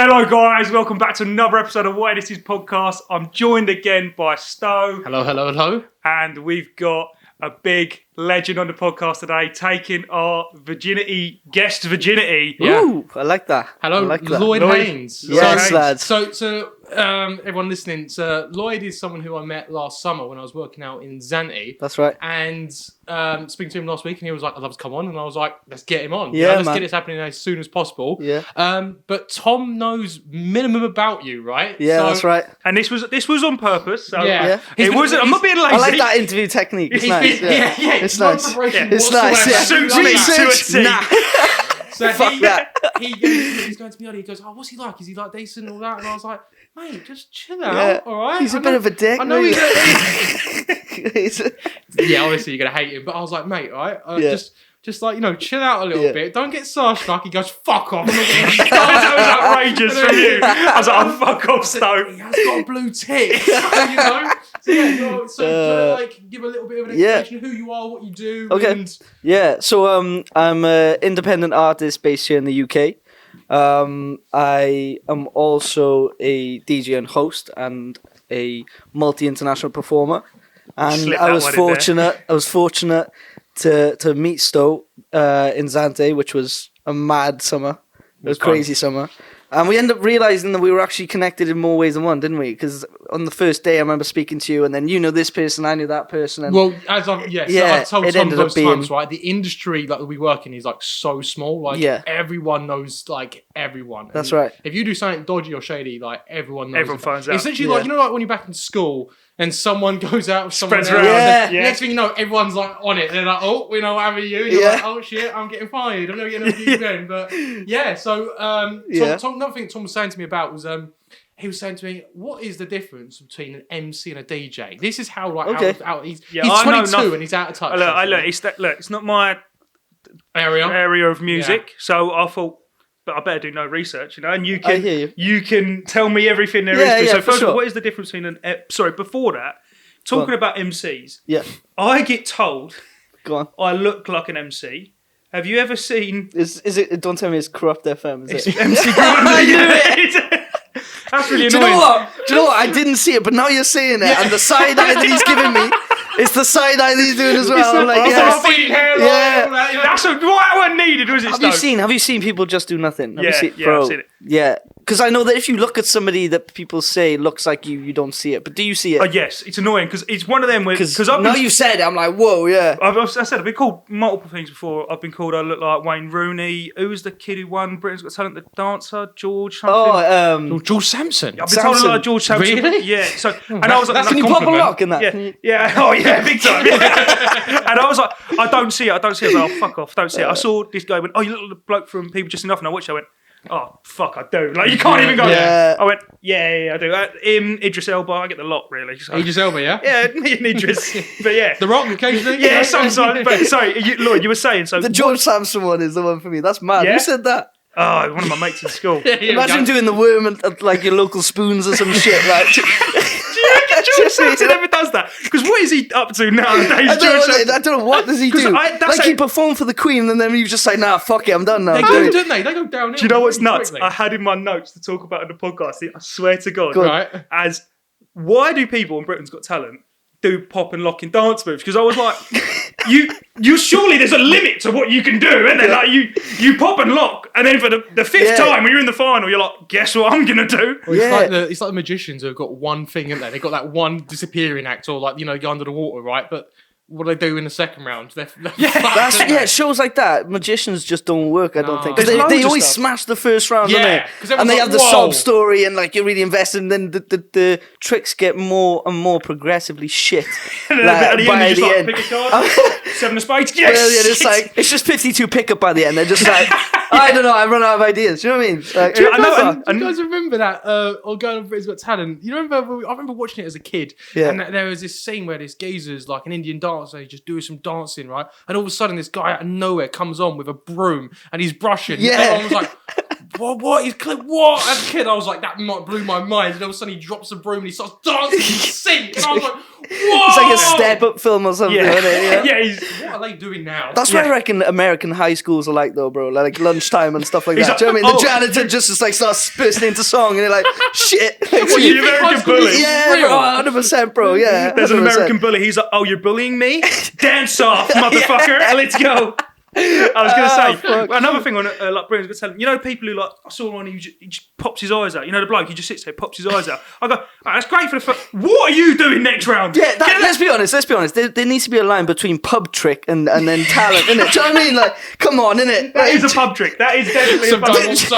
Hello guys, welcome back to another episode of What This Is podcast. I'm joined again by Stowe. Hello. And we've got a big legend on the podcast today, taking our guest virginity. Yeah. Ooh, I like that. Hello, like that. Lloyd Haines. Yes, lads. So, everyone listening, Lloyd is someone who I met last summer when I was working out in Zante. That's right. And speaking to him last week, and he was like, "I'd love to come on," and I was like, "Let's get him on. Yeah, let's man. get this happening as soon as possible." Yeah. But Tom knows minimum about you, right? Yeah, So- that's right. And this was on purpose. So Yeah. it wasn't. I'm not being lazy. I like that interview technique. It's nice. Yeah. It's no nice. preparation It's nice, yeah. Suits Like me that. to a T. Nah. So Fuck that. he's going to me on. He goes, "Oh, what's he like? Is he like decent and all that?" And I was like, "Mate, just chill out, Yeah. all right." He's a bit of a dick. I know really. he's yeah, obviously you're gonna hate him, but I was like, "Mate, all right, Yeah. just like chill out a little bit. Don't get starstruck." He goes, "Fuck off." I'm not getting That was outrageous from you. I was like, "Oh, fuck off, Stowe." He has got a blue tick, So yeah, do you want to give a little bit of an explanation of who you are, what you do? Okay. And... Yeah, so I'm an independent artist based here in the UK. I am also a DJ and host and a multi-international performer. And Slip I that was one in there. fortunate. I was fortunate to meet Stowe in Zante, which was a mad summer. It was fun. crazy summer. And we ended up realising that we were actually connected in more ways than one, didn't we? Because on the first day, I remember speaking to you, and then you know this person, I knew that person. And Well, as I've told it Tom ended up those being- times, right? The industry that we work in is so small. Everyone knows everyone. That's And right. If you do something dodgy or shady, everyone knows. Everyone finds out. Essentially, Yeah. when you're back in school and someone goes out with someone Spreads else, around. and Yeah. next thing you know, everyone's on it. They're like, "Oh, we know what happened to you." And you're like, "Oh shit, I'm getting fired. I'm never getting a gig again." But yeah, so Tom, another thing Tom was saying to me about was he was saying to me, "What is the difference between an MC and a DJ?" This is how Okay. he's Yeah, I know 22 nothing. and he's out of touch. It's not my area of music, so I thought, but I better do no research, and you I can hear you. can tell me everything there is. Yeah, to. yeah, So for first of all, sure. what is the difference between before that, talking about MCs, Yeah, I get told go on. I look like an MC. Have you ever seen Is it? Don't tell me it's Corrupt FM. Is it? MC I knew Grundy? That's really Do annoying. you know what? Do you know what? I didn't see it, but now you're saying it, and the side eye that he's giving me, it's the side eye that he's doing as well. I'm like, It's yeah. a big hairline, Yeah. all that, That's what I needed, was it? Have you seen people just do nothing? Have Yeah, you seen, yeah, bro? I've seen it. Yeah, because I know that if you look at somebody that people say looks like you, you don't see it. But do you see Oh it? yes, it's annoying because it's one of them where Because I've now been, you've said it, I'm like, whoa, yeah. I said I've been called multiple things before. I've been called I look like Wayne Rooney. Who was the kid who won Britain's Got Talent? The dancer, George something. Oh, George Sampson. I've been told a lot Samson. of George Sampson. Really? Yeah. So and I was like, can you pop a lock in that? Can Yeah, you- yeah, oh yeah, big time. And I was like, I don't see it. I was like, oh fuck off, don't see it. I saw this guy went, oh, you look like the bloke from People Just Enough, and I watched. I went, oh fuck, I do. Like you can't even go Yeah. there. I went, yeah, I do. Idris Elba, I get the lot really. So, Idris Elba, yeah? yeah, me and Idris, but yeah. The Rock occasionally? Yeah, sometimes. But sorry, Lloyd, you were saying so. the George Sampson one is the one for me. That's mad. Yeah? Who said that? Oh, one of my mates in school. Imagine doing the worm at like your local spoons or some shit. Like, Do you reckon George Sampson ever does that? Because what is he up to nowadays, I George Sampson? don't know what does he 'Cause do. that's Like how- he performed for the Queen, and then he was just like, "Nah, fuck it, I'm done now." They do, don't they? They go downhill. Do you know what's nuts? quickly. I had in my notes to talk about in the podcast. I swear to God, Go on. Right. as why do people in Britain's Got Talent do pop and lock in dance moves? Because I was like, you surely there's a limit to what you can do, and then like you pop and lock, and then for the fifth Yeah. time when you're in the final, you're like, guess what I'm gonna do? Well, it's, Yeah. it's like the magicians who have got one thing, haven't they? They've got that one disappearing act, or go under the water, right? But what do they do in the second round? They're Shows like that. Magicians just don't work. I don't No. think 'Cause There's loads they of always stuff. smash the first round, Yeah, don't they? 'cause And everyone's they like, have the "Whoa." sob story, and like you're really invested. And then the tricks get more and more progressively shit. And then at the end, by you just the like end. pick a card, seven of spades, yes. Brilliant. It's like it's just 52 pickup by the end. They're just like, I don't know. I run out of ideas. Do you know what I mean? Like, I know, clever. Do you guys remember that? Or going on Britain's Got Talent. You remember? I remember watching it as a kid, Yeah. and there was this scene where this geezer's like an Indian dancer, he's just doing some dancing, right? And all of a sudden, this guy out of nowhere comes on with a broom and he's brushing. Yeah. And everyone was like, what is Cliff? What? As a kid, I was like, that blew my mind. And all of a sudden, he drops a broom and he starts dancing and sync. And I was like, whoa! It's like a step-up film or something, isn't it? What are they doing now? That's what I reckon American high schools are like, though, bro. Like lunchtime and stuff like that. Do you know what I mean? The janitor just like starts bursting into song, and you're like, shit. What, you American bully? Yeah, bro, 100%, bro. Yeah, there's an American bully. He's like, oh, you're bullying me? Dance off, motherfucker. Let's go. I was going to say, another thing on like Britain's Got Talent, you know, people who like, I saw one who just pops his eyes out. You know, the bloke, he just sits there, pops his eyes out. I go, that's great for the what are you doing next round? Yeah, let's be honest. There needs to be a line between pub trick and then talent, innit? Do you know what I mean? Like, come on, innit? That is a pub trick. That is definitely a pub trick. It's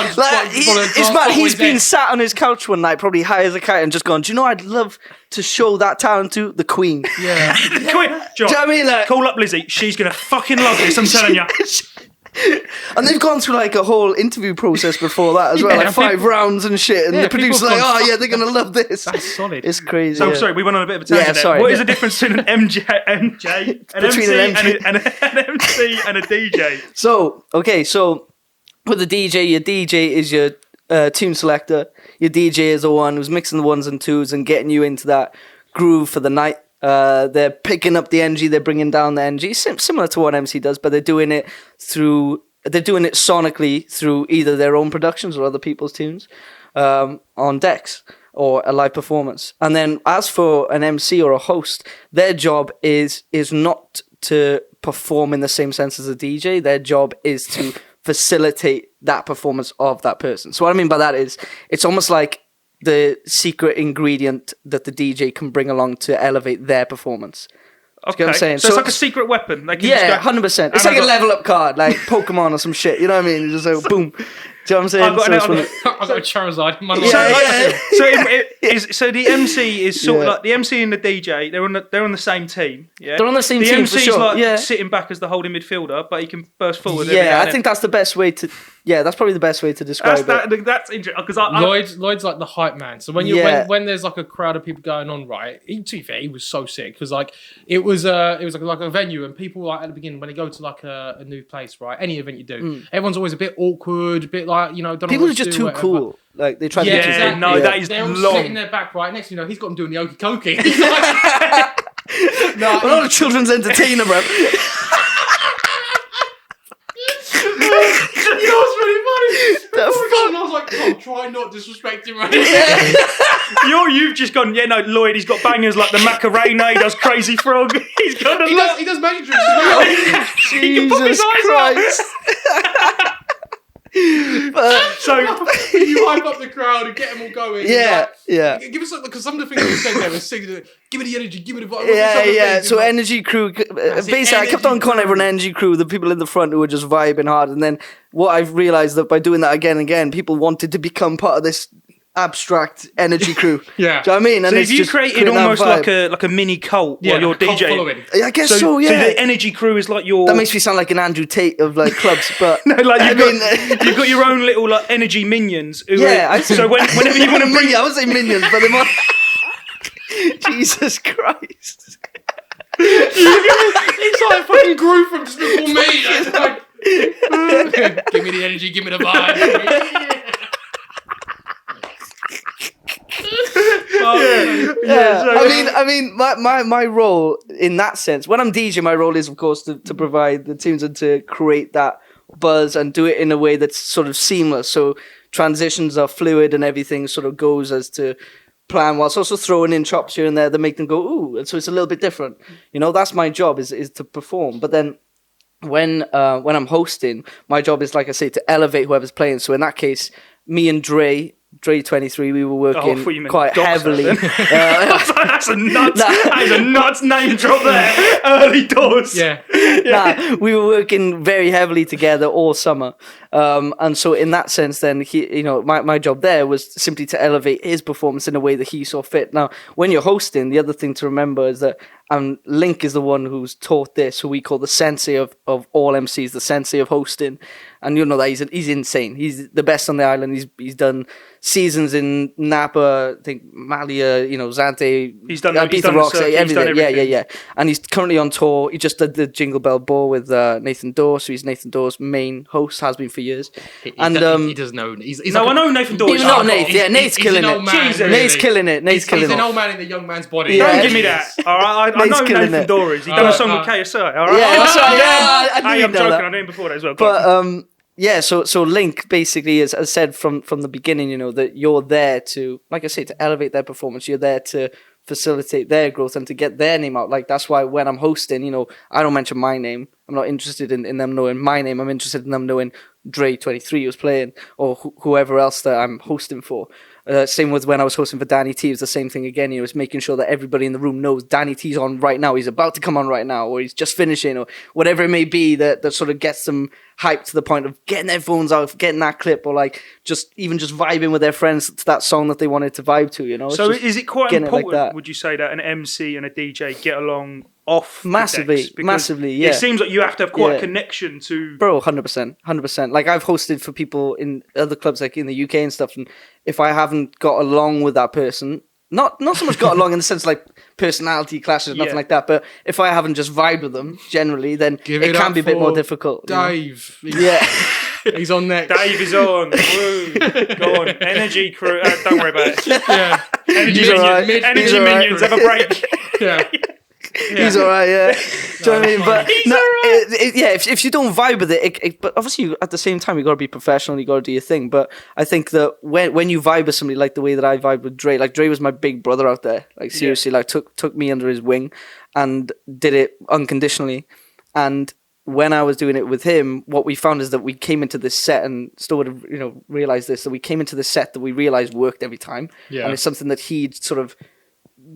mad. He's been sat on his couch one night, probably high as a kite, and just gone, do you know, I'd love to show that talent to the Queen. Yeah. The Queen. John, do you know what I mean? Like, call up Lizzie. She's going to fucking love this, I'm telling you. And they've gone through like a whole interview process before that as well, like 5 rounds and shit. And the producer's like, oh yeah, they're gonna love this. That's solid. It's crazy. So sorry, we went on a bit of a tangent. Yeah, sorry. What is the difference between an MC and an MC and a DJ? So with the DJ, your DJ is your tune selector. Your DJ is the one who's mixing the ones and twos and getting you into that groove for the night. They're picking up the energy, they're bringing down the energy, similar to what MC does, but they're doing it sonically through either their own productions or other people's tunes on decks or a live performance. And then as for an MC or a host, their job is not to perform in the same sense as a DJ. Their job is to facilitate that performance of that person. So what I mean by that is, it's almost like the secret ingredient that the DJ can bring along to elevate their performance. Okay. You know what I'm saying? So it's like a secret weapon. Like 100%. It's like a level up card, like Pokemon or some shit. You know what I mean? Just like, boom. Do you know what I'm saying? I've got a Charizard in my life. So the MC is sort of like the MC and the DJ. They're on the same team. Yeah, they're on the same team. The MC's for sure. like sitting back as the holding midfielder, but he can burst forward. Yeah, I think that's the best way to. Yeah, that's probably the best way to describe it. That's interesting because Lloyd's like the hype man. So when when there's like a crowd of people going on, right? To be fair, he was so sick because like it was like a venue and people like at the beginning when they go to like a new place, right? Any event you do, everyone's always a bit awkward, a bit like don't know. People are just too cool. Like they try to get exactly. No, that is they're all long. sitting there back right next. He's got them doing the okey dokey. We're not a children's entertainer, bro. You know what's really funny? And I was like, oh, try not disrespect him, right? You've just gone, Lloyd, he's got bangers like the Macarena, he does Crazy Frog, he does magic tricks as well. Jesus Christ. So when you hype up the crowd and get them all going, give us because some of the things you said there were singing, give me the energy, give me the vibe. So energy crew, basically, I kept on calling everyone energy crew, the people in the front who were just vibing hard, and then what I've realised that by doing that again and again, people wanted to become part of this abstract energy crew. Yeah. Do you know what I mean? And so if you created almost like a mini cult while you're DJing. I guess so, yeah. So the energy crew is like your... That makes me sound like an Andrew Tate of like clubs, but... No, like you've got your own little like energy minions. So whenever you want to bring... I would say minions, but they're more... Jesus Christ. It's like fucking Groove from just before me. It's like, give me the energy, give me the vibe. I mean, my role in that sense, when I'm DJ, my role is, of course, to provide the tunes and to create that buzz and do it in a way that's sort of seamless. So transitions are fluid and everything sort of goes as to plan, whilst also throwing in chops here and there that make them go, ooh, and so it's a little bit different. You know, that's my job is to perform. But then when I'm hosting, my job is, like I say, to elevate whoever's playing. So in that case, me and Dre 23, we were working quite heavily. That's a nuts name drop there. Early doors. Yeah. We were working very heavily together all summer. And so in that sense, then my job there was simply to elevate his performance in a way that he saw fit. Now, when you're hosting, the other thing to remember is that And Link is the one who's taught this, who we call the sensei of all MCs, the sensei of hosting. And you know that he's insane. He's the best on the island. He's done seasons in Napa, I think Malia, Zante. He's done Beat the Rocks, circuit, everything. Yeah. And he's currently on tour. He just did the Jingle Bell Ball with Nathan Dorr, so he's Nathan Dorr's main host, has been for years. He does know. I know Nathan Dorr. You know Nate, yeah, Nate's killing it. Jesus. Nate's killing it. Nate's killing it. He's an old man in the young man's body. Yeah. Don't give me that. All right, I know Nathan Dorr is. He done a song with KSI. All right. Yeah, that's right. I knew am you'd know joking. that. I knew him before that as well. But yeah, so Link basically is, as said from the beginning, that you're there to, like I say, to elevate their performance. You're there to facilitate their growth and to get their name out. Like, that's why when I'm hosting, I don't mention my name. I'm not interested in them knowing my name. I'm interested in them knowing Dre 23 was playing, or whoever else that I'm hosting for. Same with when I was hosting for Danny T. It was the same thing again. It's making sure that everybody in the room knows Danny T's on right now. He's about to come on right now, or he's just finishing, or whatever it may be that sort of gets them hyped to the point of getting their phones out, getting that clip, or like just vibing with their friends to that song that they wanted to vibe to. So is it quite important? Like, would you say that an MC and a DJ get along off massively? Yeah. It seems like you have to have quite a connection to. Bro, 100%. Like, I've hosted for people in other clubs, like in the UK and stuff, and if I haven't got along with that person, not so much got along in the sense like personality clashes, nothing like that, but if I haven't just vibed with them generally, then it can be a bit more difficult. Dave. Yeah. He's on next. Dave is on. Woo. Go on. Energy crew. Don't worry about it. Yeah. Energy minions, have a break. Yeah. He's alright, yeah. Do you know what I mean? But if you don't vibe with it, but obviously at the same time you got to be professional. You got to do your thing. But I think that when you vibe with somebody like the way that I vibe with Dre, like Dre was my big brother out there. Like, seriously, like took me under his wing and did it unconditionally. And when I was doing it with him, what we found is that we came into this set, and still would have realized this, that we came into this set that we realized worked every time. Yeah. And it's something that he'd sort of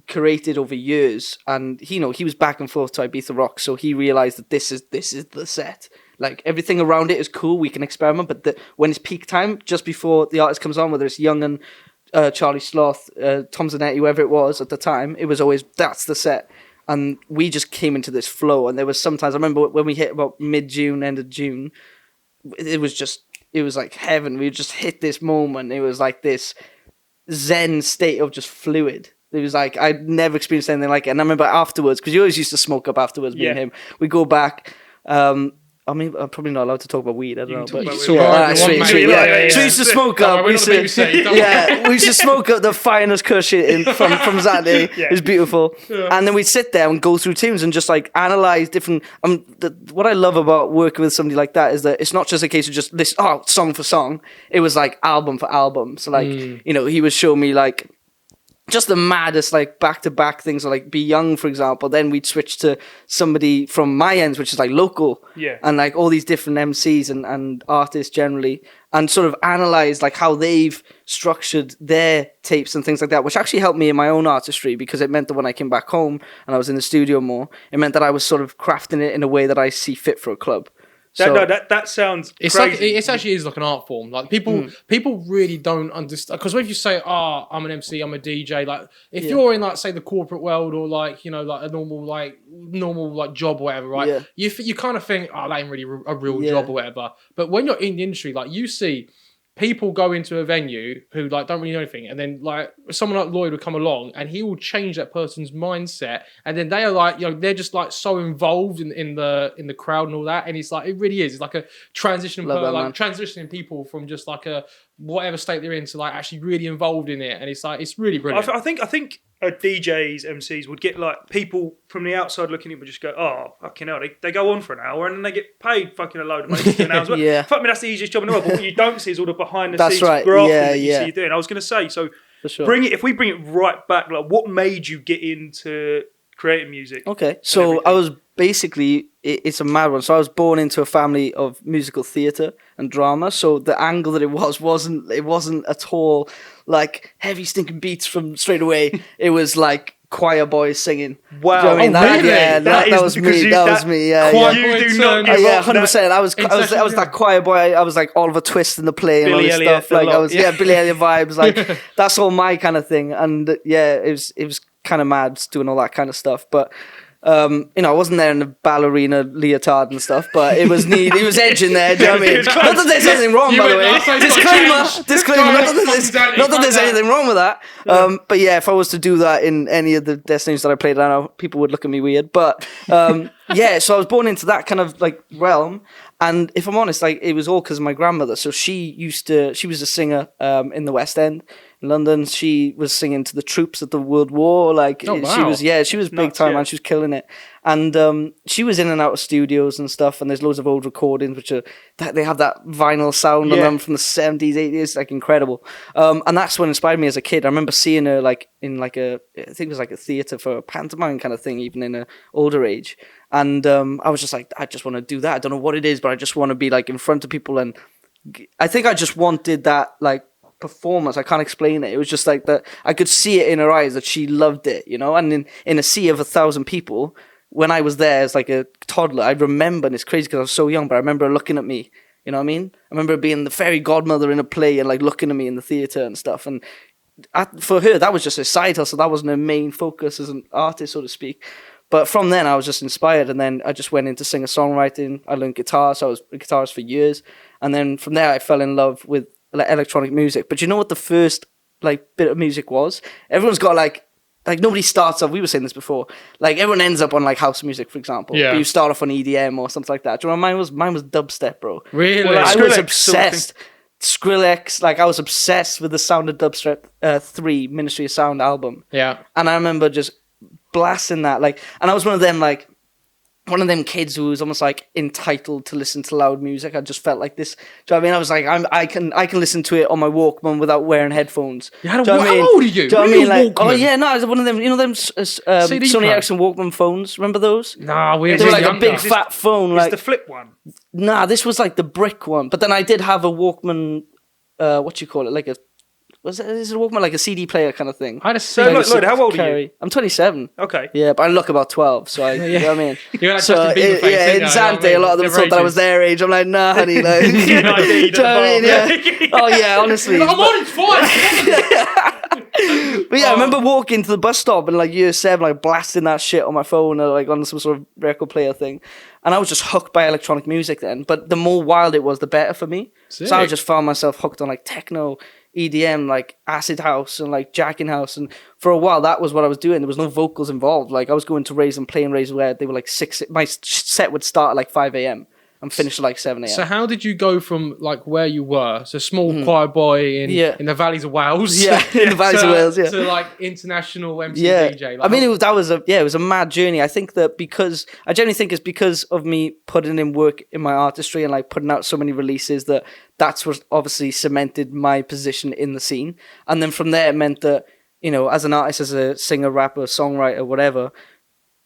curated over years, and he was back and forth to Ibiza Rock, so he realized that this is the set. Like, everything around it is cool, we can experiment, but when it's peak time, just before the artist comes on, whether it's Young and Charlie Sloth, Tom Zanetti, whoever it was at the time, it was always, that's the set. And we just came into this flow, and there was sometimes, I remember when we hit about mid-June, end of June, it was like heaven. We just hit this moment. It was like this zen state of just fluid. It was like, I'd never experienced anything like it. And I remember afterwards, because you always used to smoke up afterwards, me and him. We go back. I mean, I'm probably not alled to talk about weed. I don't know. But sweet. So we used to smoke up. We used to smoke up the finest cushion from Zante. It was beautiful. Yeah. And then we'd sit there and go through tunes and just like analyze different. What I love about working with somebody like that is that it's not just a case of just this song for song. It was like album for album. So like he would show me like just the maddest, like, back-to-back things, like Be Young, for example. Then we'd switch to somebody from my ends, which is, like, local. Yeah. And, like, all these different MCs and artists generally. And sort of analyze, like, how they've structured their tapes and things like that, which actually helped me in my own artistry, because it meant that when I came back home and I was in the studio more, it meant that I was sort of crafting it in a way that I see fit for a club. That sounds crazy. Like, it actually is like an art form. Like, people really don't understand, because when you say, I'm an MC, I'm a DJ, like, if you're in, like, say, the corporate world, or like, like a normal job or whatever, right? Yeah. You kind of think, that ain't really a real job or whatever. But when you're in the industry, like, you see people go into a venue who like don't really know anything, and then like someone like Lloyd would come along and he will change that person's mindset, and then they are like, they're just like so involved in the crowd and all that, and it's like, it really is, it's like a transitioning people from just like a whatever state they're in to like actually really involved in it, and it's like, it's really brilliant. I think DJs, MCs would get like people from the outside looking in would just go, fucking hell, they go on for an hour and then they get paid fucking a load of money for an hour as well. Fuck me, that's the easiest job in the world. But what you don't see is all the behind the scenes grafting that you see you doing. I was going to say, so if we bring it right back, like what made you get into creating music? Okay, so I was basically, it's a mad one. So I was born into a family of musical theatre and drama. So the angle that it wasn't at all like heavy stinking beats from straight away. It was like choir boys singing. Wow! Do you know what I mean? Really? That was me. That was me. Yeah, you do not give up. 100%. I was that choir boy. I was like Oliver Twist in the play and all this stuff. Like I was, Billy Elliot vibes. Like that's all my kind of thing. And it was kind of mad doing all that kind of stuff. But I wasn't there in the ballerina leotard and stuff, but it was neat. It was edging there. Do you know what I mean? Not that there's anything wrong, by the way. Disclaimer. Not that there's anything wrong with that. But yeah, if I was to do that in any of the destinations that I played, I know people would look at me weird. But yeah, so I was born into that kind of like realm. And if I'm honest, like it was all because of my grandmother. So she was a singer in the West End in London. She was singing to the troops at the World War. Like she was big time, man. She was killing it. And she was in and out of studios and stuff. And there's loads of old recordings which they have that vinyl sound on them from the 70s, 80s, like incredible. And that's what inspired me as a kid. I remember seeing her like in like I think it was like a theatre for a pantomime kind of thing, even in an older age. And I was just like, I just want to do that. I don't know what it is, but I just want to be like in front of people. And I think I just wanted that like performance. I can't explain it. It was just like that. I could see it in her eyes that she loved it, you know. And in a sea of 1,000 people, when I was there as like a toddler, I remember, and it's crazy because I was so young, but I remember her looking at me. You know what I mean? I remember her being the fairy godmother in a play and like looking at me in the theatre and stuff. And for her, that was just a side hustle. That wasn't her main focus as an artist, so to speak. But from then, I was just inspired, and then I just went into singer-songwriting. I learned guitar, so I was a guitarist for years. And then from there, I fell in love with like, electronic music. But you know what the first like bit of music was? Everyone's got like nobody starts off. We were saying this before. Like everyone ends up on like house music, for example. Yeah. But you start off on EDM or something like that. Do you know what mine was dubstep, bro. Really? Well, I was obsessed. Skrillex, like I was obsessed with the Sound of Dubstep 3 Ministry of Sound album. Yeah. And I remember just blasting that, like, and I was one of them kids who was almost like entitled to listen to loud music. I just felt like this. Do you know what I mean? I was like, I can listen to it on my Walkman without wearing headphones. How old are you? Do you know what I mean? Like, oh yeah, no, I was one of them. You know them Sony Ericsson Walkman phones. Remember those? Nah, they were like a big fat phone. Like the flip one. Nah, this was like the brick one. But then I did have a Walkman. What you call it? Like a. Is it a Walkman, like a CD player kind of thing? I had a so, Lloyd, how old are you? I'm 27. Okay. Yeah, but I look about 12, so you know what I mean? You're like so, in Zante, a lot of them thought that I was their age. I'm like, nah, honey. Like, do you know what I mean? Yeah. Oh, yeah, honestly. I'm on, it's fine. But yeah, I remember walking to the bus stop in like year 7, like blasting that shit on my phone or like on some sort of record player thing. And I was just hooked by electronic music then. But the more wild it was, the better for me. Sick. So I just found myself hooked on like techno, EDM, like acid house and like jacking house. And for a while, that was what I was doing. There was no vocals involved. Like I was going to raves and playing raves where they were like 6. My set would start at like 5 a.m. and finish at like 7 a.m. So how did you go from like where you were, so small choir boy in the valleys of Wales, in the valleys of Wales, to like international MC DJ? Like, I mean, it was a mad journey. I think that I genuinely think it's because of me putting in work in my artistry and like putting out so many releases that's what obviously cemented my position in the scene. And then from there, it meant that, you know, as an artist, as a singer, rapper, songwriter, whatever,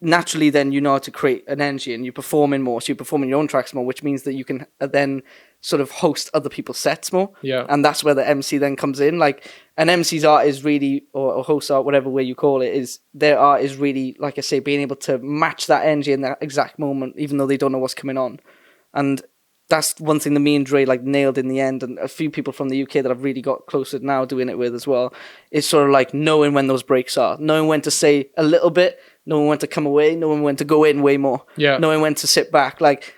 naturally then you know how to create an energy and you perform in more. So you perform in your own tracks more, which means that you can then sort of host other people's sets more. Yeah. And that's where the MC then comes in. Like an MC's art is really, or host art, whatever way you call it, is their art is really, like I say, being able to match that energy in that exact moment, even though they don't know what's coming on. And that's one thing that me and Dre like nailed in the end, and a few people from the UK that I've really got close to now doing it with as well. It's sort of like knowing when those breaks are, knowing when to say a little bit, knowing when to come away, knowing when to go in way more, knowing when to sit back. Like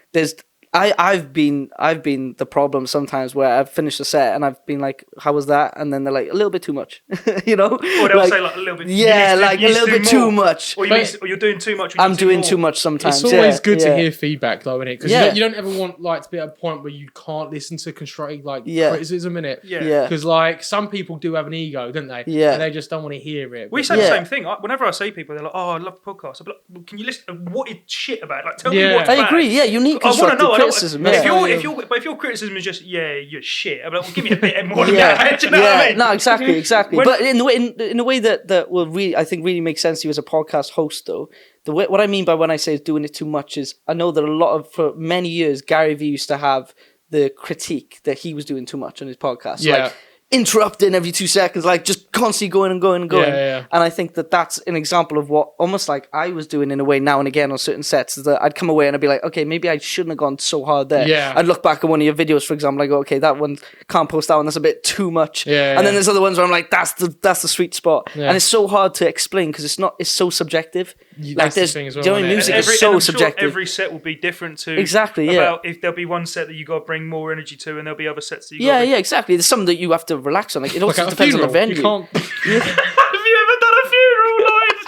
I've been the problem sometimes where I've finished a set and I've been like, how was that? And then they're like, a little bit too much, you know? Or they'll say like a little bit. Yeah, like a little bit too much. Or you're doing too much. I'm doing too much sometimes. It's always good to hear feedback though, isn't it? Because you don't ever want like to be at a point where you can't listen to constructive like criticism in it. Yeah. Because like some people do have an ego, don't they? Yeah. And they just don't want to hear it. We say the same thing. Whenever I say people, they're like, "Oh, I love the podcast." I'm like, well, "Can you listen? What is shit about it? Like, tell me what's bad." I agree. Yeah, you need constructive criticism. If your criticism is just you're shit, I'm like, well, give me a bit more than that. Do you know what I mean? No, exactly. But in a way that will really, I think, really make sense to you as a podcast host, though. What I mean by when I say doing it too much is I know that for many years Gary Vee used to have the critique that he was doing too much on his podcast. Yeah. Like, interrupting every 2 seconds, like just constantly going and going and going. Yeah. And I think that that's an example of what almost like I was doing in a way now and again on certain sets. Is that I'd come away and I'd be like, okay, maybe I shouldn't have gone so hard there. Yeah. I'd look back at one of your videos, for example, I go, okay, that one can't post that one. That's a bit too much. Yeah, and then there's other ones where I'm like, that's the sweet spot. Yeah. And it's so hard to explain because it's so subjective. That's the thing as well, do you know what I mean? isn't it? Music is and so I'm sure subjective. every set will be different too. Exactly, yeah. About if there'll be one set that you got to bring more energy to, and there'll be other sets that you. Yeah, got yeah, exactly. There's some that you have to relax on. Like it also Like at a depends on the funeral, venue. You can't. Have you ever done a funeral, Lloyd?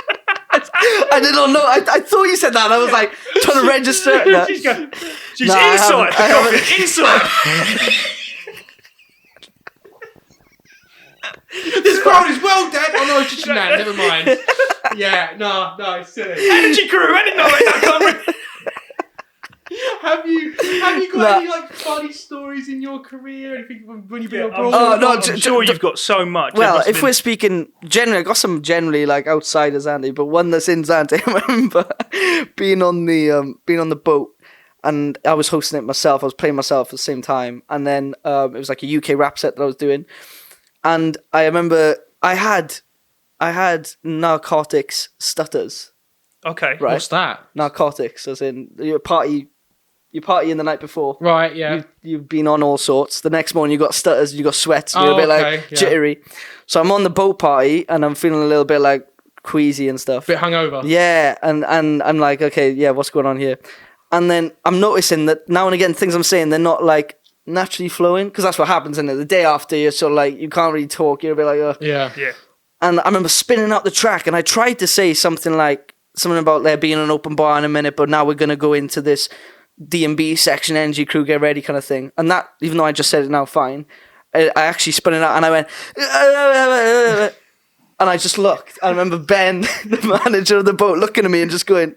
I didn't know. I thought you said that. And I was like trying to register that. She's No, I inside. haven't. I haven't. The inside. This crowd is well dead. Oh no, it's just your man. Never mind. Yeah, no, it's silly. Energy crew. Any no, I can't remember. Have you got Nah. any like funny stories in your career? Anything when you've been I'm abroad? sure, I'm sure you've got so much. There Well, must if have we're been- speaking generally, I got some generally like outside of Zante, but one that's in Zante. I remember being on the boat, and I was hosting it myself. I was playing myself at the same time, and then it was like a UK rap set that I was doing, and I remember I had narcotics stutters. okay, Right. What's that? Narcotics, as in you partying the night before. Right, yeah. You've been on all sorts. The next morning you got stutters, you got sweats, you're Oh, a bit okay, like yeah. jittery. So I'm on the boat party and I'm feeling a little bit like queasy and stuff. Bit hungover. Yeah, and I'm like, okay, yeah, what's going on here? And then I'm noticing that now and again things I'm saying, they're not like naturally flowing, because that's what happens, isn't it? The day after you're sort of like, you can't really talk, you're a bit like, Yeah. yeah. And I remember spinning out the track and I tried to say something about there being an open bar in a minute, but now we're going to go into this D&B section, energy crew, get ready kind of thing. And that, even though I just said it now, fine, I actually spun it out and I went, and I just looked. I remember Ben, the manager of the boat, looking at me and just going,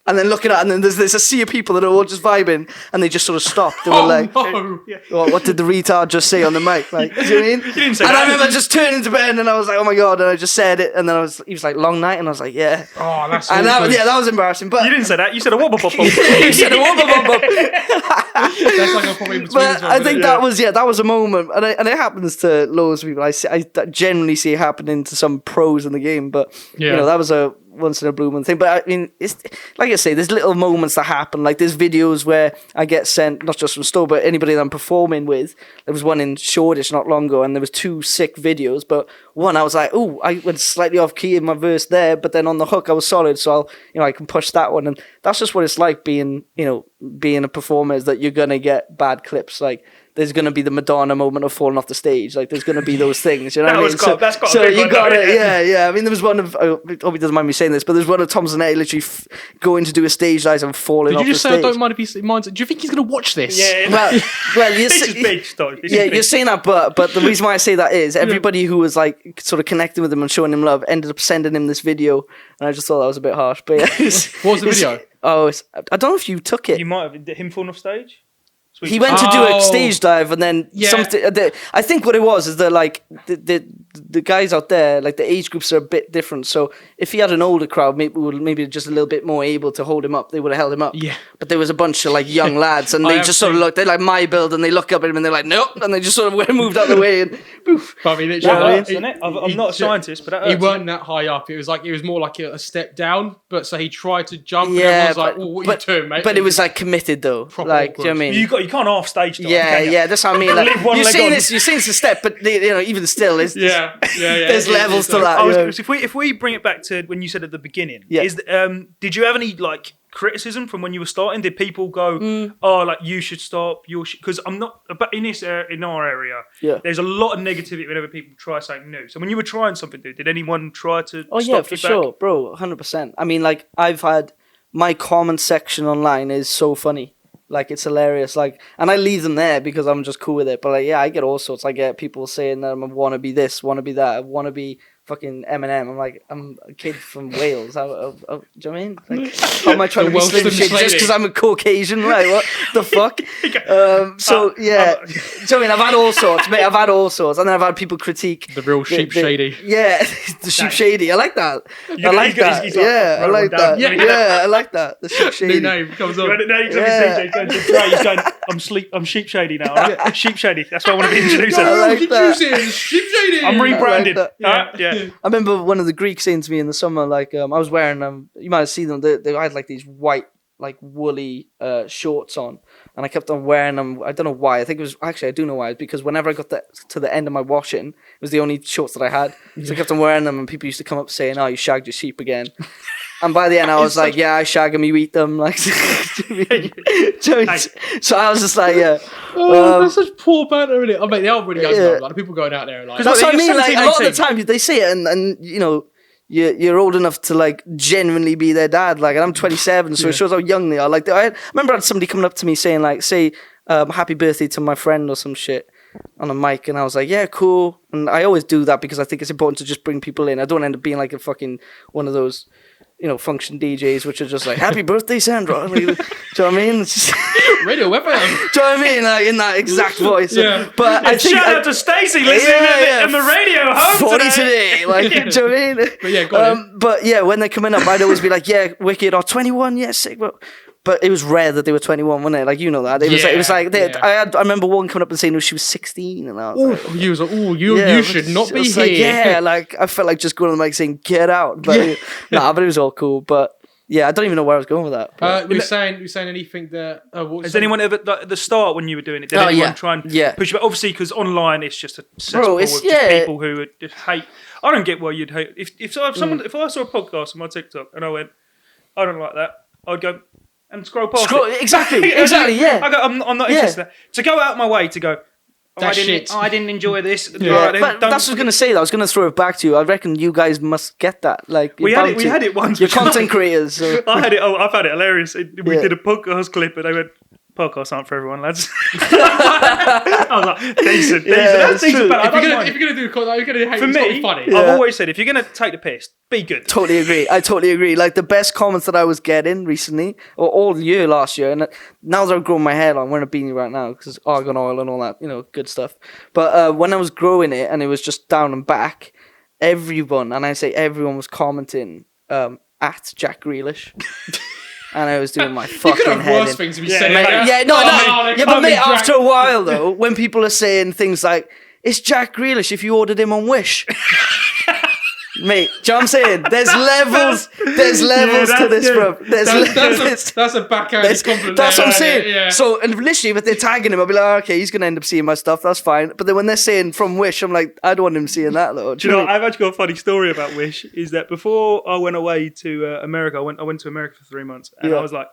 and then looking at, and then there's a sea of people that are all just vibing, and they just sort of stopped. They were like, no. what did the retard just say on the mic? Like, do you know what I mean? You didn't say And that. I remember just turning to Ben and I was like, oh my God, and I just said it, and then he was like, long night, and I was like, yeah. Oh, that's And awkward. that was embarrassing, but You didn't say that. You said a wobble bobble. you said a whoop, whoop, whoop, whoop. That's like a probably between But as well, I isn't think it? that was a moment, and it happens to loads of people. I generally see it happening to some pros in the game, but Yeah. you know, that was a once in a blue moon thing. But I mean, it's like I say, there's little moments that happen. Like there's videos where I get sent, not just from Stowe, but anybody that I'm performing with. There was one in Shoreditch not long ago, and there was 2 sick videos. But one, I was like, oh, I went slightly off key in my verse there, but then on the hook I was solid, so I can push that one. And that's just what it's like being a performer, is that you're gonna get bad clips. Like there's gonna be the Madonna moment of falling off the stage. Like there's gonna be those things. You know what I mean? That's got a So big you one, got though, it, yeah. yeah. I mean, there was one of. I hope he doesn't mind me saying this, but there's one of Tom Zanetti literally going to do a stage dive and falling Did off you just the say I stage. don't mind if he minds? Do you think he's going to watch this? Yeah. Well, you're This is big stuff. This yeah, is big. you're saying that, but the reason why I say that is everybody who was like sort of connecting with him and showing him love ended up sending him this video, and I just thought that was a bit harsh. But yeah, What was the video? I don't know if you took it. You might have him falling off stage. Sweet. He went to do Oh. a stage dive, and then Yeah. something. I think what it was is that like the guys out there, like the age groups are a bit different. So if he had an older crowd, maybe just a little bit more able to hold him up, they would have held him up. Yeah. But there was a bunch of like young lads, and I they have just sort of seen- looked. They're like my build, and they look up at him, and they're like nope, and they just sort of moved out of the way, and poof. But I mean, That literally, hurts, doesn't it? I'm not a scientist, but that hurts. He weren't that high up. It was more like a step down. But so he tried to jump, and Yeah, everyone's like, but- "Oh, what but- are you doing, mate?" But it was like committed though. Proper Like, do you know what I awkward. mean? You can't half stage dive. Yeah, can you? yeah, that's what I mean. Like, Leave one you're leg saying on. this, a step, but even still, it's yeah. there's levels to that. I was, you know. if we bring it back to when you said at the beginning, Yeah. did you have any like criticism from when you were starting? Did people go, "Oh, like you should stop"? Because I'm not. But in in our area, Yeah. there's a lot of negativity whenever people try something new. So when you were trying something new, did anyone try to? Oh stop yeah, you for back? sure, bro, 100%. I mean, like I've had my comment section online is so funny. Like it's hilarious. Like, and I leave them there because I'm just cool with it. But like, yeah, I get all sorts. I get people saying that I'm a wannabe this, wannabe that, wannabe fucking Eminem. I'm like, I'm a kid from Wales. Do you know what I mean? Like, how am I trying to be Slim Shady just because I'm a Caucasian? Like, what the fuck? Yeah. Do you know what I mean? I've had all sorts, mate. I've had all sorts. And then I've had people critique. The real Sheep Shady. Yeah, the Sheep Shady. I like that. I like that. I like that. Yeah, I like that. The Sheep Shady. New name comes on. Now you're talking to DJ, he's going, I'm Sheep Shady now. Right? Sheep Shady. That's what I want to be introduced as. I like that. Sheep Shady. I'm rebranded. Yeah. I remember one of the Greeks saying to me in the summer, like, I was wearing you might have seen them. They had like these white, like woolly shorts on, and I kept on wearing them. I don't know why. I think it was actually I do know why. It's because whenever I got to the end of my washing, it was the only shorts that I had. So I kept on wearing them, and people used to come up saying, "Oh, you shagged your sheep again." And by the end, I was like, "Yeah, I shag them, you eat them." Like, so I was just like, "Yeah." That's such poor banter, isn't it? I mean, they are really young. Though. Like, people going out there like. That's what I mean. Like, a lot of the time, they say it, and you know. You're old enough to like genuinely be their dad, like, and I'm 27, so it shows how young they are. Like, I remember I had somebody coming up to me saying like, say, happy birthday to my friend or some shit on a mic, and I was like, yeah, cool. And I always do that because I think it's important to just bring people in. I don't end up being like a fucking one of those, you know, function DJs which are just like, happy birthday, Sandra. Like, do you know what I mean? It's just, Radio FM. do you know what I mean? Like, in that exact voice. Yeah. But I think shout out to Stacey listening in the radio home 40 today. Like, do you know what I mean? But yeah, got it. But yeah, when they're coming up, I'd always be like, yeah, wicked, or 21, yeah, sick. But it was rare that they were 21, wasn't it? Like, you know that. It was like I remember one coming up and saying she was 16, and I was like, you was like, you should not be here. Like, yeah, like I felt like just going on the mic saying, get out. But but it was all cool. But yeah, I don't even know where I was going with that. We were saying anything that. Has anyone ever, like, at the start when you were doing it, did anyone try and push you? But obviously, because online it's just a cesspool of just people who would just hate. I don't get why you'd hate. If I saw a podcast on my TikTok and I went, I don't like that, I'd go and scroll past it. Exactly, yeah. I go, I'm not interested in that. To go out my way to go, I didn't enjoy this. Yeah. But that's what I was going to say. I was going to throw it back to you. I reckon you guys must get that. Like, we had it once. You're content creators. So. I had it. Oh, I found it hilarious. We did a podcast clip, and they went, "Podcasts aren't for everyone, lads." I was like, decent. That's decent. But if you're gonna do content, you're gonna hate. For me, funny. I've always said, if you're gonna take the piss, be good. Totally agree. I totally agree. Like, the best comments that I was getting recently, or all year last year, and now that I've grown my hair, I'm wearing a beanie right now because argan oil and all that, you know, good stuff. But when I was growing it and it was just down and back, everyone, and I say everyone, was commenting at Jack Grealish. And I was doing my fucking head. You could have worse things to be saying. But mate, after a while though, when people are saying things like, "It's Jack Grealish if you ordered him on Wish," mate, do you know what I'm saying? There's levels. There's levels to this, bro. That's a backhanded compliment. That's what I'm saying. Yeah. So, and literally, if they're tagging him, I'll be like, okay, he's gonna end up seeing my stuff. That's fine. But then when they're saying from Wish, I'm like, I don't want him seeing that though. Do you know? I've actually got a funny story about Wish. Is that before I went away to America, I went to America for 3 months, and I was like,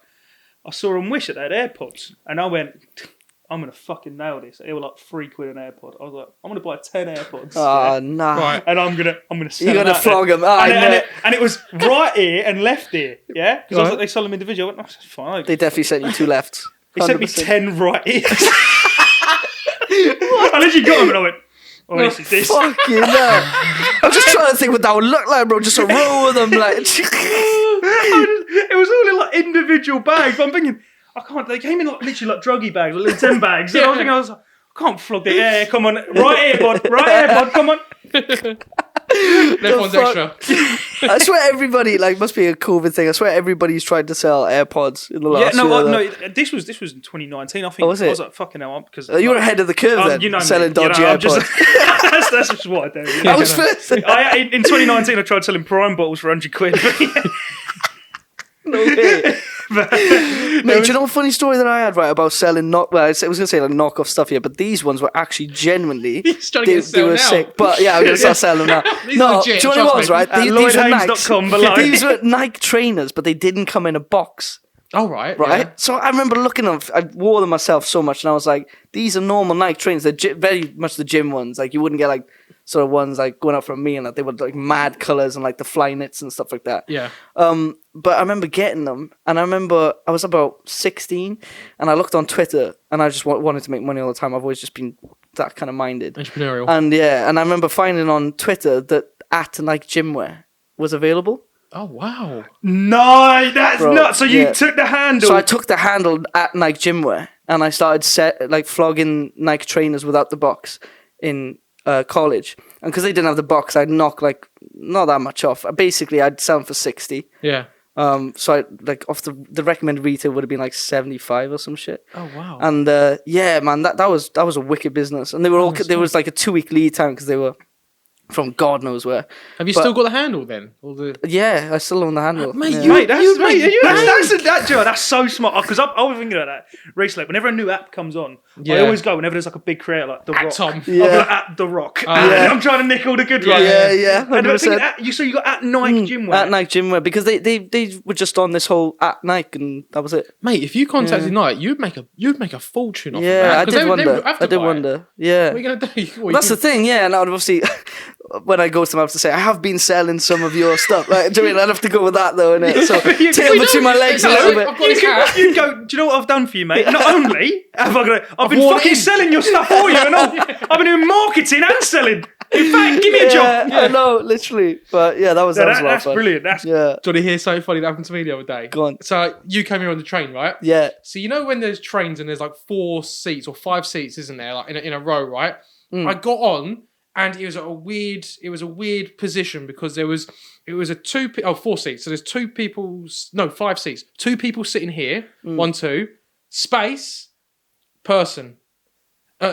I saw on Wish that they had AirPods, and I went, I'm going to fucking nail this. They were like £3 an AirPod. I was like, I'm going to buy 10 AirPods. Oh, no. Right. And I'm going to sell You're going to flog them. And it was right ear and left ear. Yeah? Because I was like, they sell them individually. I went, that's fine. They definitely sent you 2 lefts. 100%. They sent me 10 right ears. I literally got them and I went, oh, this is this. Fucking hell. I'm just trying to think what that would look like, bro. Just a row of them. Like. It was all in like individual bags. But I'm thinking, I can't. They came in like literally like druggy bags, like little 10 bags. And I was like, I can't flog the air. Come on, right AirPod, come on. Left one's extra. I swear everybody, like, must be a COVID thing. I swear everybody's tried to sell AirPods in the last year. No. This was in 2019. I think. Oh, was it? I was like, fucking hell, because you were ahead of the curve then. You know, selling dodgy AirPods. That's just what I do. I was first. In 2019, I tried selling Prime bottles for £100. No way. Mate, do you know a funny story that I had, right, about selling I was going to say like knockoff stuff here, but these ones were actually genuinely they were sick. But yeah, I'm going to start selling them now. No, legit, do you know what it was, right? Lloyd Haines.com below. These were Nike trainers, but they didn't come in a box. Oh, right. Right? Yeah. So I remember looking at them, I wore them myself so much, and I was like, these are normal Nike trainers. They're very much the gym ones. Like, you wouldn't get like sort of ones like going out for a meal, and like, they were like mad colours and like the fly knits and stuff like that. Yeah. But I remember getting them, and I remember I was about 16, and I looked on Twitter, and I just wanted to make money all the time. I've always just been that kind of minded. Entrepreneurial. And yeah, and I remember finding on Twitter that at Nike gym wear was available. Oh wow! No, that's Bro, nuts. So you took the handle. So I took the handle at Nike gym wear, and I started flogging Nike trainers without the box in college. And because they didn't have the box, I'd knock like not that much off. Basically, I'd sell them for 60. Yeah. So I like off the recommended retail would have been like 75 or some shit. Oh wow! And yeah, man, that was a wicked business. And they were all there was like a 2-week lead time because they were from God knows where. Have you still got the handle then? Or Yeah, I still own the handle. Mate, yeah. That's so smart. Because I was thinking about that recently. Whenever a new app comes on, I always go whenever there's like a big creator like The Rock. Tom. I'll be like, at The Rock. And I'm trying to nick all the good ones. Yeah, 100%. So you got at Nike gym wear. At Nike gym wear because they were just on this whole at Nike and that was it. Mate, if you contacted Nike, you'd make a fortune off of that. Yeah, I did wonder. Yeah. What are you gonna do? That's the thing, yeah. And I'd obviously when I go to them, I have to say I have been selling some of your stuff. Like, do you mean I'd have to go with that though, innit? So tail between my legs a little bit. You go, do you know what I've done for you, mate? Not only have I've been fucking selling your stuff for you, and I've been doing marketing and selling. In fact, give me a job. I know, literally. But yeah, that was a lot of fun. That's brilliant. Yeah. Do you want to hear something funny that happened to me the other day? Go on. So you came here on the train, right? Yeah. So you know when there's trains and there's like 4 seats or 5 seats, isn't there? Like in a row, right? I got on and it was a weird position because it was 4 seats. So there's 5 seats. 2 people sitting here, 1, 2, space, person.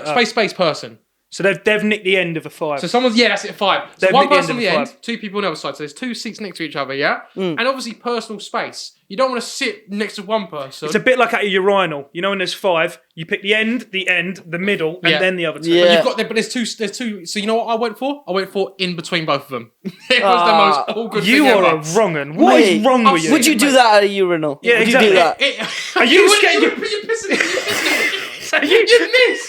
Space, person. So they've nicked the end of a 5. So that's it, 5. So They've one nicked the person on end the of a end, 5. 2 people on the other side. So there's 2 seats next to each other, yeah? And obviously personal space. You don't want to sit next to one person. It's a bit like at a urinal. You know when there's 5, you pick the end, the middle, and then the other 2. Yeah. But there's two. So you know what I went for? I went for in between both of them. It was the most awkward thing You ever. are a wrong'un. What is wrong with you? Would you do that at a urinal? Yeah, Would exactly. you do that? Are you scared? You're pissing. You miss.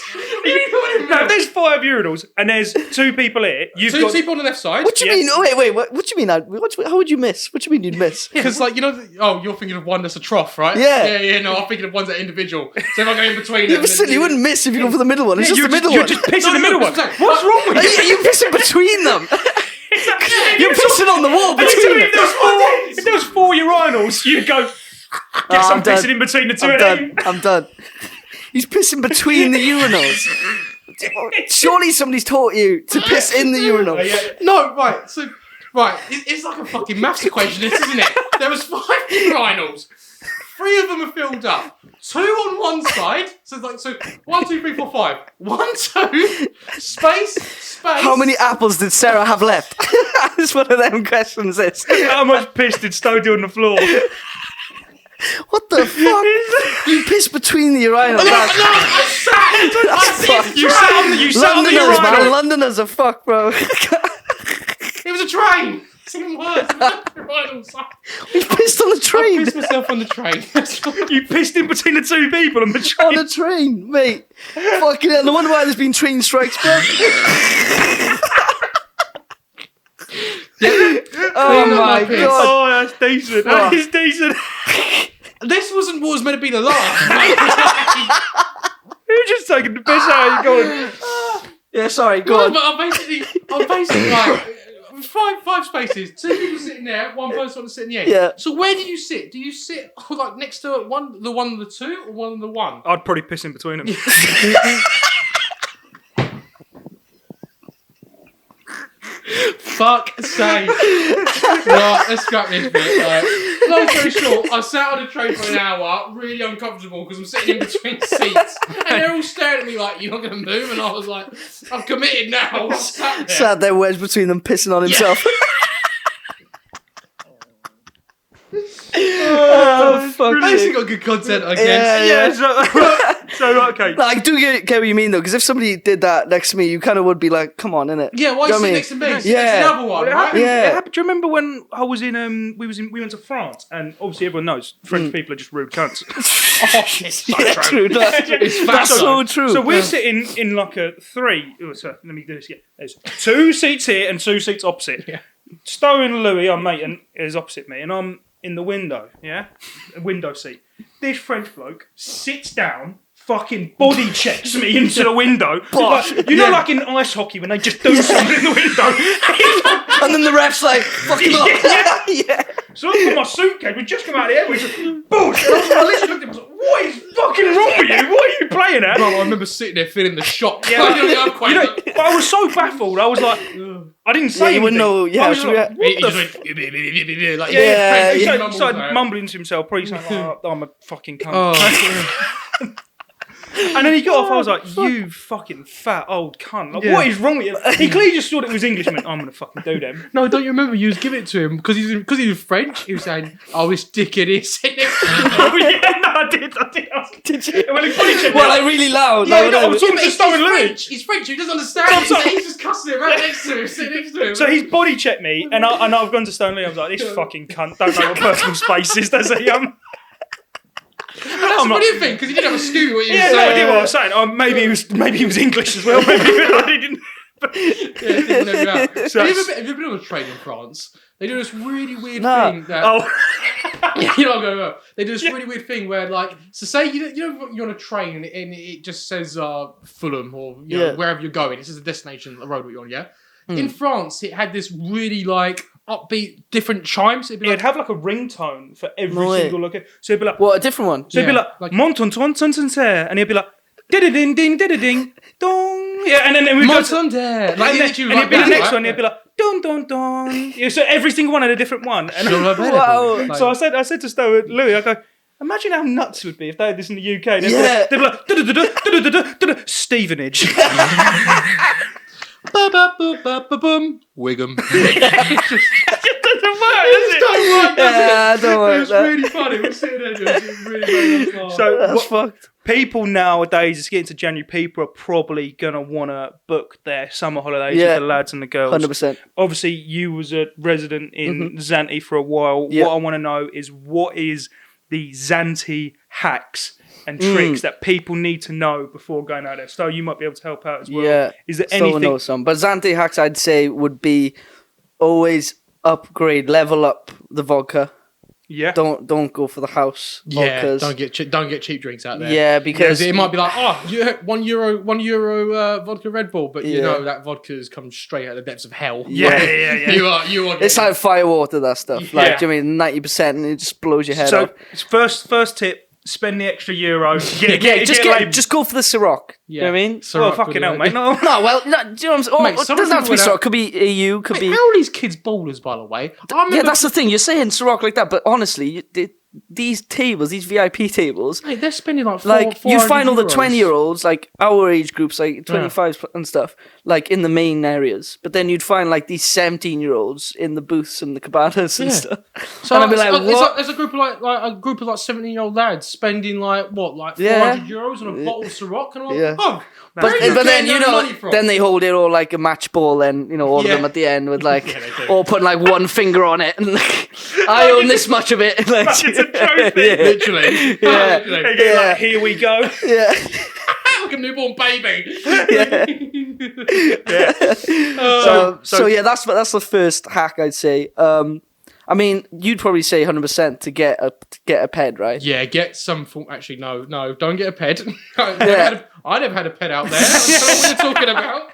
No, there's 5 urinals and there's 2 people here. You've 2 got people on the left side. What do you mean? Oh, wait. What do you mean? How would you miss? What do you mean you'd miss? Because, like, you know, you're thinking of one that's a trough, right? Yeah. Yeah, no, I'm thinking of ones that are individual. So if I go in between Yeah, them... but still, you wouldn't miss if you go for the middle one. It's just the middle you're one. just pissing the middle one. No, What's wrong with you? You're pissing between them. You're pissing on the wall between them. If there was 4 urinals, you'd go get some pissing in between the 2 of them. I'm done. He's pissing between the urinals. Surely somebody's taught you to piss in the urinal. No, right. So, it's like a fucking maths equation, isn't it? There was 5 urinals. 3 of them are filled up. 2 on one side. So 1, 2, 3, 4, 5. 1, 2. Space. How many apples did Sarah have left? That's one of them questions. How much piss did Stowe do on the floor? What the fuck? You piss between the urinals. You sat on the Londoners, man. urinal. Londoners are fucked, bro. It was a train. It's even worse. You pissed on the I train. pissed myself on the train. You pissed in between the 2 people on the train. On a train, mate. Fucking hell. No wonder why there's been train strikes, bro. Oh my god. Oh, that's decent. That is decent. This wasn't what was meant to be the last. You're just taking the piss out of you going. Yeah, sorry, go on. But I'm basically like 5 spaces, 2 people sitting there, 1 person sitting in the end. Yeah. So where do you sit? Do you sit like next to the one of the 2 or one of the 1? I'd probably piss in between them. Fuck sake. Right, let's scrap this bit. Right. Long story short, I sat on the train for an hour, really uncomfortable because I'm sitting in between seats, and they're all staring at me like, "You're not going to move," and I was like, "I'm committed now." I'm sat there. Sat there wedged between them, pissing on himself. Oh, fuck. At least you got good content, I guess. Yeah. So okay. No, I do get what you mean though, because if somebody did that next to me, you kind of would be like, "Come on, innit?" Yeah, why You know sit what I next to me? mean? Sit next to another one, right? Yeah. It happened. Do you remember when I was in? We went to France, and obviously everyone knows French people are just rude cunts. Yeah, true. That's so true. So we're sitting in like a 3. So let me do this again. There's 2 seats here and 2 seats opposite. Yeah. Stowe and Louis, our mate, is opposite me, and I'm in the window. Yeah, a window seat. This French bloke sits down. Fucking body checks me into the window. Like, you know, like in ice hockey when they just do something in the window. And And then the ref's like, fuck him up. Yeah. So I put my suitcase, we just come out of the airport, he's like, bullshit. I literally looked at him and was like, what is fucking wrong with you? What are you playing at? Bro, I remember sitting there feeling the shock. Yeah, but I was so baffled. I was like, I didn't say you wouldn't know. Yeah, I was like, what He the just went, like, he started mumbling to himself, probably saying, I'm a fucking cunt. And then he got off. I was like, "You fucking fat old cunt! Like, what is wrong with you?" He clearly just thought it was English. And went, I'm gonna fucking do them. No, don't you remember? You was giving it to him because he was French. He was saying, "Oh, this dickhead is." Oh yeah, no, I did. Did you? Well, he probably checked me Well, out. like really loud. Yeah, like, no, I'm whatever. talking to Stowe and Louis. He's French. He doesn't understand. He's just cussing him right next to him, sitting next to him. So he's body checked me, and I've gone to Stowe and Louis. I was like, "This fucking cunt don't know what personal space is, does he?" That's a brilliant thing because he didn't have a stew. What you Yeah, were no, I saying. did what I was saying. Maybe he was English as well. Maybe he didn't. Yeah, never out. So have you been on a train in France? They do this really weird No. thing that you know, go. They do this really weird thing where, like, so say you know you're on a train and it just says Fulham or you know, wherever you're going. It says the destination, the road what you're on. Yeah. In France, it had this really like upbeat, different chimes. It'd be like, it'd have like a ringtone for every single location. So it'd be like, What, a different one? so it'd be like, Monton, and he'd be like, ding, ding, dong. Yeah, and then we'd go to, Montonde. Like, and it'd be the next one. It'd be like, don. Yeah, so every single one had a different one. And Wow. so I said to Stowe and Louis, I go, imagine how nuts it would be if they had this in the UK. They'd be like, Stevenage. Wiggum. It doesn't work, does it? Yeah, don't worry. It was really funny. We're sitting there doing it. Really made us laugh. So That's fucked. people nowadays, it's getting to January, people are probably going to want to book their summer holidays Yeah. with the lads and the girls. 100%. Obviously, you was a resident in Zante for a while. Yeah. What I want to know is what is the Zante hacks and tricks that people need to know before going out there. So you might be able to help out as well. Yeah. Is there Someone anything? knows some. But Zante hacks, I'd say, would be always level up the vodka. Yeah. Don't go for the house Yeah, vodkas. don't get cheap drinks out there. Yeah, because it might be like, €1 vodka Red Bull, but you know that vodka's come straight out of the depths of hell. Yeah. You are. it's like firewater, that stuff. Like, Yeah. do you mean 90% and it just blows your head off. So first tip: spend the extra €. Just go for the Ciroc. You know what I mean? Well, fucking hell, mate. No. No, well, no, do you know what I'm saying? Mate, It some doesn't have to be people Ciroc. Could be EU, could be... How are these kids ballers, by the way? Yeah, that's the thing. You're saying Ciroc like that, but honestly, these tables, these VIP tables, Mate, they're spending like you find all the €400. 20-year-olds, like our age groups, like 25 and stuff, like in the main areas. But then you'd find like these 17-year-olds in the booths and the cabanas and stuff. So and I'd be like, what? There's a group of like a group of 17-year-old lads spending like €400 on a bottle of Ciroc, and I'm like, Yeah. oh. But where are you then, getting you that know, money from? then they hold it all like a match ball, and you know, all of them at the end with like, Yeah, they do. all putting like one finger on it, and like, I own this much of it. Like, It's a trophy. Yeah. Literally. Yeah. Literally. They get like, here we go. Yeah. Like a newborn baby. So yeah, that's the first hack I'd say. I mean, you'd probably say 100% to get a ped, right? Yeah, get some form. Actually, no, don't get a ped. I never had a ped out there. I don't know what you're talking about.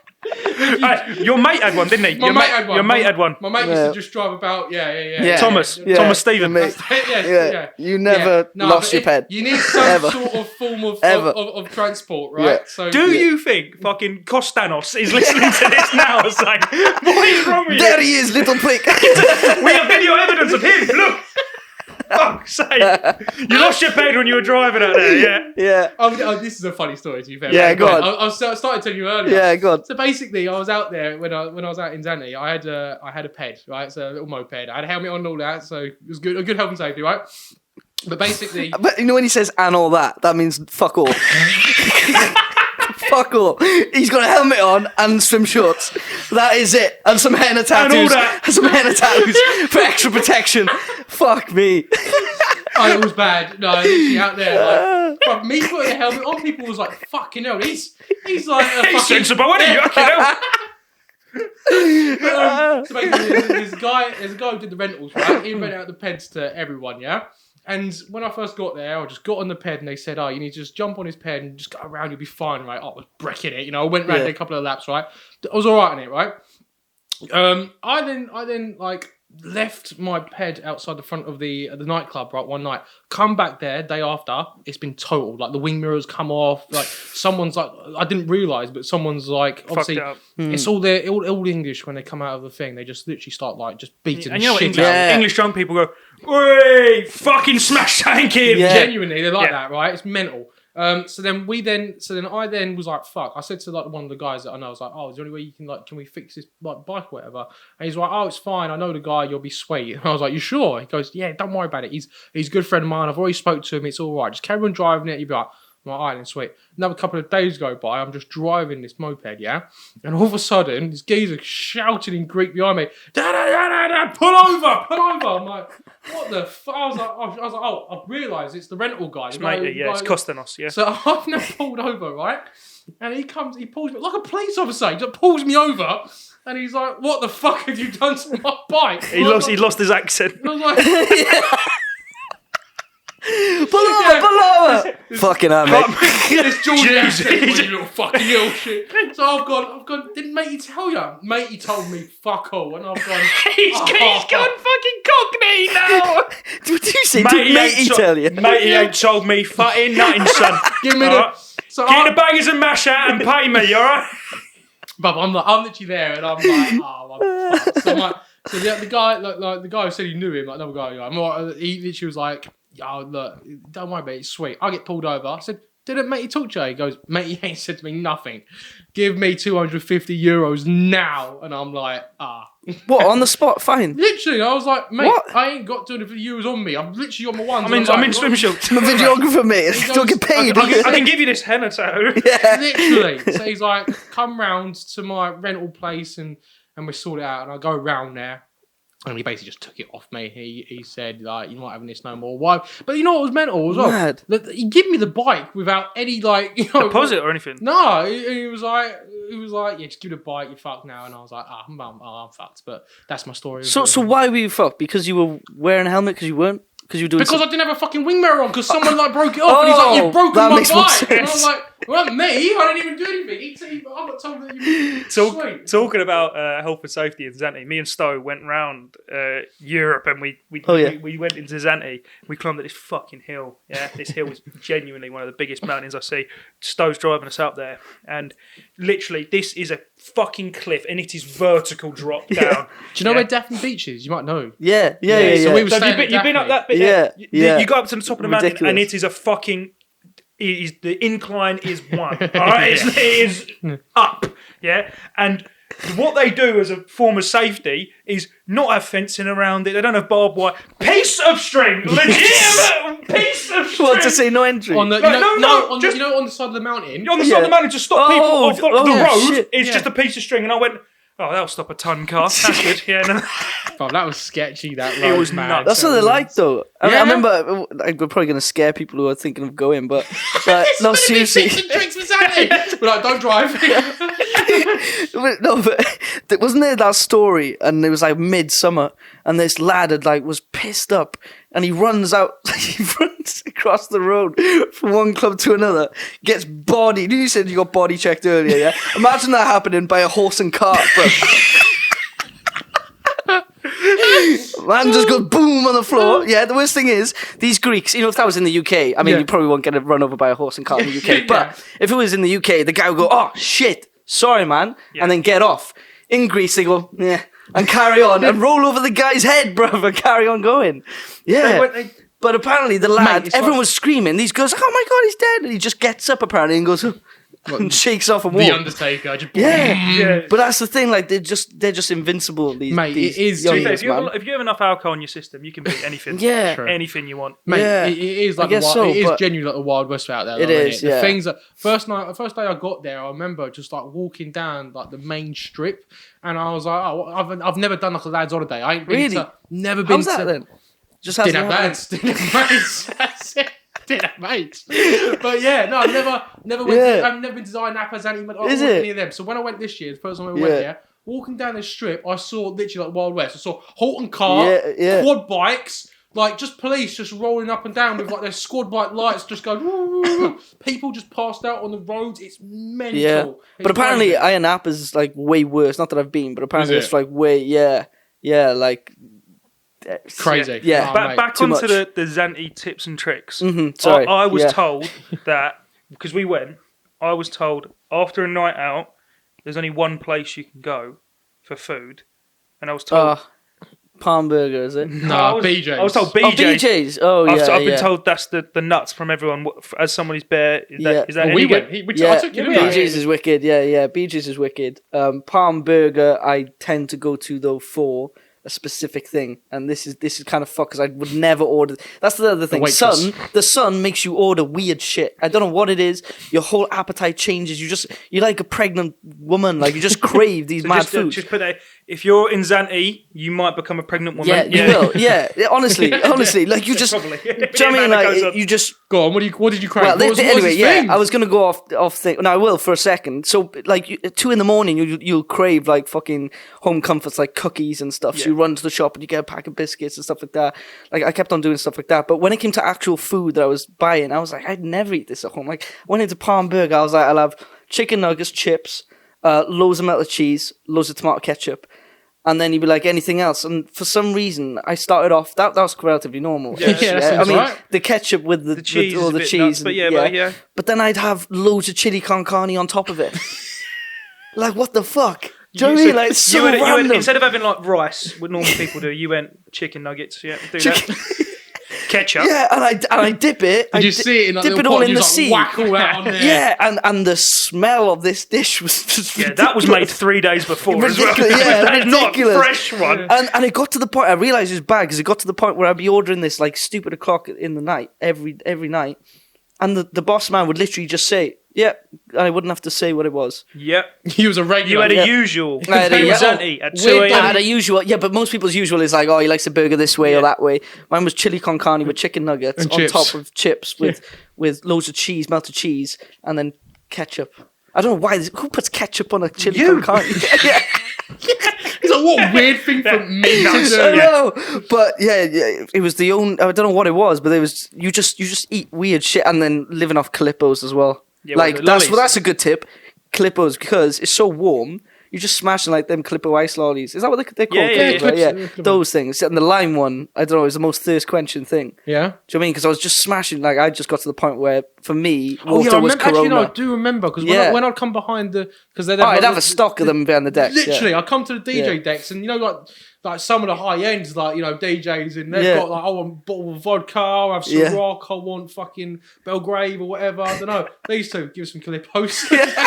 Your mate had one, didn't he? Your mate had one. My mate used to just drive about. Yeah. Thomas Stephen. Yeah. You never lost your ped. You need some sort of form of transport, right? Yeah. So Do you think fucking Costanos is listening to this now and saying, what is wrong with There you? he is, little prick. We have video evidence of him. Look. Fuck's sake. You lost your ped when you were driving out there, yeah? Yeah. Oh, this is a funny story, to be fair. Yeah, go on. I started telling you earlier. Yeah, go on. So basically, I was out there when I was out in Zante. I had a ped, right? So a little moped. I had a helmet on and all that, so it was good, a good health and safety, right? But basically, But you know when he says "and all that means fuck all. Fuck all. He's got a helmet on and swim shorts. That is it. And some henna tattoos. For extra protection. Fuck me. it was bad. No, literally out there, like, fuck, me putting a helmet on, people was like, fucking hell, he's like a fucking... He's sensible, isn't he? Fucking hell. So basically, there's a guy who did the rentals, right? He rented out the peds to everyone, yeah? And when I first got there, I just got on the ped and they said, you need to just jump on his ped and just go around, you'll be fine, right? I was wrecking it, you know, I went around a couple of laps, right? I was alright on it, right? I then like left my ped outside the front of the nightclub right one night. Come back there day after, it's been totaled. Like the wing mirrors come off. Like someone's like, I didn't realise, but someone's like, obviously it's all English when they come out of the thing. They just literally start like just beating the shit out. English drunk people go, "Oi, fucking smash tanking!" Yeah. Genuinely, they're like that, right? It's mental. So then I was like, fuck. I said to like one of the guys that I know, I was like, oh, is there any way you can like, can we fix this like bike or whatever? And he's like, oh, it's fine. I know the guy. You'll be sweet. And I was like, you sure? He goes, yeah, don't worry about it. He's a good friend of mine. I've already spoke to him. It's all right. Just carry on driving it. You'll be like, I'm like, all right, then sweet. Another couple of days go by. I'm just driving this moped, yeah, and all of a sudden, this geezer shouting in Greek behind me, da da da da da, pull over. I'm like, what the fuck? I was like, oh, I've realised it's the rental guy. It's matey, yeah, it's Kostanos, yeah. So I've now pulled over, right? And he pulls me like a police officer. He just pulls me over, and he's like, "What the fuck have you done to my bike?" He lost his accent. I was like, Pull over! Fucking hell, mate. this Georgian accent, you little fucking little shit. So I've gone. Didn't matey tell you? Matey told me fuck all, and I've gone. He's gone fucking cockney now. What did you say? Did matey tell you? Matey ain't told me fucking nothing, son. Give me the. So get the bangers and mash out and pay me, alright? But I'm literally there, and I'm like, oh, I'm fucked. So I'm like, so the guy, like the guy who said he knew him, like another guy, he literally was like, oh look, don't worry about it, it's sweet. I get pulled over. I said, didn't matey talk to you? He goes, matey ain't said to me nothing. Give me €250 now, and I'm like, What, on the spot? Fine. Literally, I was like, mate, What? I ain't got €250 on me. I'm literally on my ones. I'm in swim shorts. I'm a videographer, mate. I don't get paid. I can give you this henna tattoo. Literally. So he's like, come round to my rental place and we sort it out. And I go round there. And he basically just took it off me. He said, like, you're not having this no more. Why? But you know what was mental as well? Mad. He gave me the bike without any, like, deposit or anything. No, he was like, yeah, just give me the bike, you're fucked now. And I was like, I'm fucked. But that's my story. So why were you fucked? Because you were wearing a helmet? Because you weren't? Because you were doing I didn't have a fucking wing mirror on because someone like broke it off and he's like, you've broken that my makes more bike. And I was sense. like, well, me, I didn't even do anything. I got told that you sweet. Talking about health and safety in Zante, me and Stowe went round Europe and we went into Zante. We climbed up this fucking hill. Yeah, this hill was genuinely one of the biggest mountains I see. Stowe's driving us up there, and literally this is a fucking cliff, and it is vertical drop down. Do you know where Daphne Beach is? You might know. Yeah. So we were So you've been up that bit. Yeah. You go up to the top of the mountain, Ridiculous. and it is a fucking. The incline is one. All right, it is up. Yeah, and what they do as a form of safety is not have fencing around it. They don't have barbed wire. Piece of string, legitimate piece of string. What to say? No entry. On the, on the side of the mountain. On the side of the mountain to stop people off the road. Shit. It's just a piece of string, and I went. Oh, that'll stop a ton car. That's good. Yeah, no. Oh, that was sketchy. That It was nuts. That's what they like, though. I Yeah. remember, we're probably going to scare people who are thinking of going, but no, seriously. Drinks for Saturday. We're like, don't drive. But wasn't there that story? And it was like midsummer, and this lad was pissed up, and he runs across the road from one club to another, gets bodied. You said you got body checked earlier, yeah? Imagine that happening by a horse and cart, bro. Man just goes boom on the floor. Yeah, the worst thing is, these Greeks, if that was in the UK, I mean, you probably won't get run over by a horse and cart in the UK, but if it was in the UK, the guy would go, oh, shit, sorry, man, and then get off. In Greece, they go, yeah, and carry on, and roll over the guy's head, bruv, and carry on going. Yeah. But apparently the lad, everyone was screaming. These girls, like, oh my God, he's dead. And he just gets up, apparently, and goes, and shakes off and walks. The Undertaker. Just yeah. But that's the thing, they're just invincible. These it is. youngsters, if you have enough alcohol in your system, you can beat anything. Anything you want. Mate, Yeah. it is like I guess it is so, genuinely like the Wild West out there. It though, is, isn't it? yeah. The things that first day I got there, I remember just like walking down like the main strip, and I was like, oh, I've never done like a lads holiday. I ain't been Really? never been How's that to. then? Just Didn't have lads. Didn't have mates. That's it. Didn't have mates. But yeah, no, I've never went. I've never been to Zion Napas, Is it? any of them. So when I went this year, the first time I went there, walking down the strip, I saw literally like Wild West. I saw Horton car, quad bikes, like just police just rolling up and down with like their squad bike lights just going. Woo. People just passed out on the roads. It's mental. Yeah, It's but apparently crazy. Iron Nap is like way worse. Not that I've been, but apparently Is it? it's like way like Crazy. Yeah. Oh, Back, mate. back Too onto much. the Zanti tips and tricks. Sorry. I was Yeah. told that, because we went, I was told after a night out, there's only one place you can go for food. And I was told... Palm Burger, is it? No, I was, BJ's. I was told Oh, BJ's. BJ's. Oh, yeah. I've been yeah. told that's the nuts from everyone. As someone who's bare, is Yeah. that Well, any we good? went. Yeah, I took you, didn't I? BJ's is wicked. Yeah. BJ's is wicked. Palm Burger, I tend to go to though for a specific thing, and this is kind of fuck because I would never order. That's the other thing. waitress. The sun makes you order weird shit. I don't know what it is. Your whole appetite changes. You're like a pregnant woman. Like you just crave these So mad just, foods. just put that. If you're in Zanti, you might become a pregnant woman. Yeah, you will. Yeah, honestly, like you just. Probably. Do you know what I mean? Like you just. Go on. What did you crave? Well, What was anyway, his yeah, thing? I was gonna go off thing. No, I will for a second. So, like, at 2 a.m, you'll crave like fucking home comforts, like cookies and stuff. So Yeah. you run to the shop and you get a pack of biscuits and stuff like that. Like, I kept on doing stuff like that. But when it came to actual food that I was buying, I was like, I'd never eat this at home. Like, I went into Palm Burger, I was like, I'll have chicken nuggets, chips, loads of melted cheese, loads of tomato ketchup. And then you'd be like, anything else? And for some reason, I started off, that was relatively normal. Yeah, that I seems mean, right. the ketchup with the cheese with all is a the bit cheese. nuts, but yeah. But then I'd have loads of chili con carne on top of it. Like, what the fuck? Do you know what I mean? Like, it's so you random. went, instead of having like rice, what normal people do, you went chicken nuggets. Yeah, do that. Ketchup. Yeah, and I dip it. Did you see it in like dip little it all pot in and the you just sea. like, whack all that on there? Yeah, and the smell of this dish was just Yeah, that was made 3 days before as well. Ridiculous, yeah, That's not a ridiculous. fresh one. And it got to the point, I realised it was bad because it got to the point where I'd be ordering this like stupid o'clock in the night, every night. And the boss man would literally just say, yeah, I wouldn't have to say what it was. Yep. He was a regular. You had a Yeah. usual. I had a- It was yeah. Zanti at 2 We're I a.m. had a usual, yeah, but most people's usual is like, oh, he likes a burger this way or that way. Mine was chili con carne with chicken nuggets And on chips. top of chips with loads of cheese, melted cheese, and then ketchup. I don't know why. Who puts ketchup on a chili con carne? Yeah. It's like, what a weird thing for me to I do. know, but yeah, it was the only. I don't know what it was, but it was you just eat weird shit and then living off Calippos as well. Yeah, like well, the lollies. that's a good tip, Calippos, because it's so warm. You just smashing like them Calippo ice lollies. Is that what they're called? Yeah, Calippo, Clips, yeah. Calippo. Those things. And the lime one, I don't know, is the most thirst quenching thing. Yeah. Do you know what I mean? Because I was just smashing. Like I just got to the point where, for me, Oh water yeah, I was remember, actually, Corona. no, I do remember because Yeah. when I'd come behind the because they'd Oh, I'd have a stock of them behind the decks. Literally, yeah. I come to the DJ Yeah. decks, and you know, like some of the high ends, like you know, DJs, and they've Yeah. got like, I want a bottle of vodka, I'll have some Yeah. rock, I want fucking Belgrave or whatever. I don't know. These two give us some Calippos.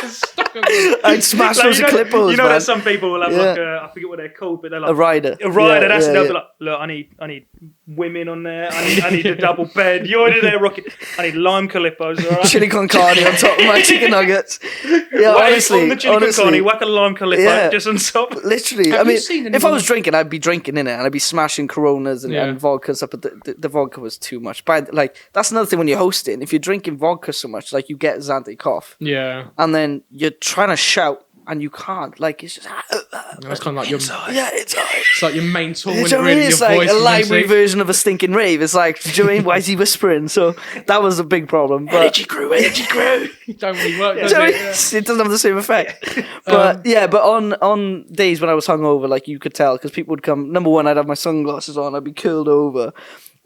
Stock of them. I'd smash Like, those Clippos, you know man. that some people will have Yeah. like I forget what they're called, but they're like A rider. A rider, Yeah, that's it. yeah, They'll yeah. be like, look, I need women on there. I need a double bed. You're already there rocking. I need lime Calippos, all right? Chili con carne on top of my chicken nuggets. Yeah, Whack honestly, on the chili con carne, whack a lime Calippo Yeah. just on top. literally. Have I you mean, seen if I anyone- was drinking, I'd be drinking in it, and I'd be smashing Coronas and, Yeah. and vodkas up. But the vodka was too much. But like, that's another thing when you're hosting. If you're drinking vodka so much, like you get Xanthi cough, Yeah, and then you're trying to shout and you can't. Like it's just that's kind of like your it's like your main tool when It's, you're really it's your like voice. a is library messy. version of a stinking rave. It's like, do you know what I mean? Why is he whispering? So that was a big problem. But Energy crew. It don't really work, does do you know it? what I mean? It doesn't have the same effect. But but on days when I was hungover, like you could tell, because people would come. Number one, I'd have my sunglasses on, I'd be curled over,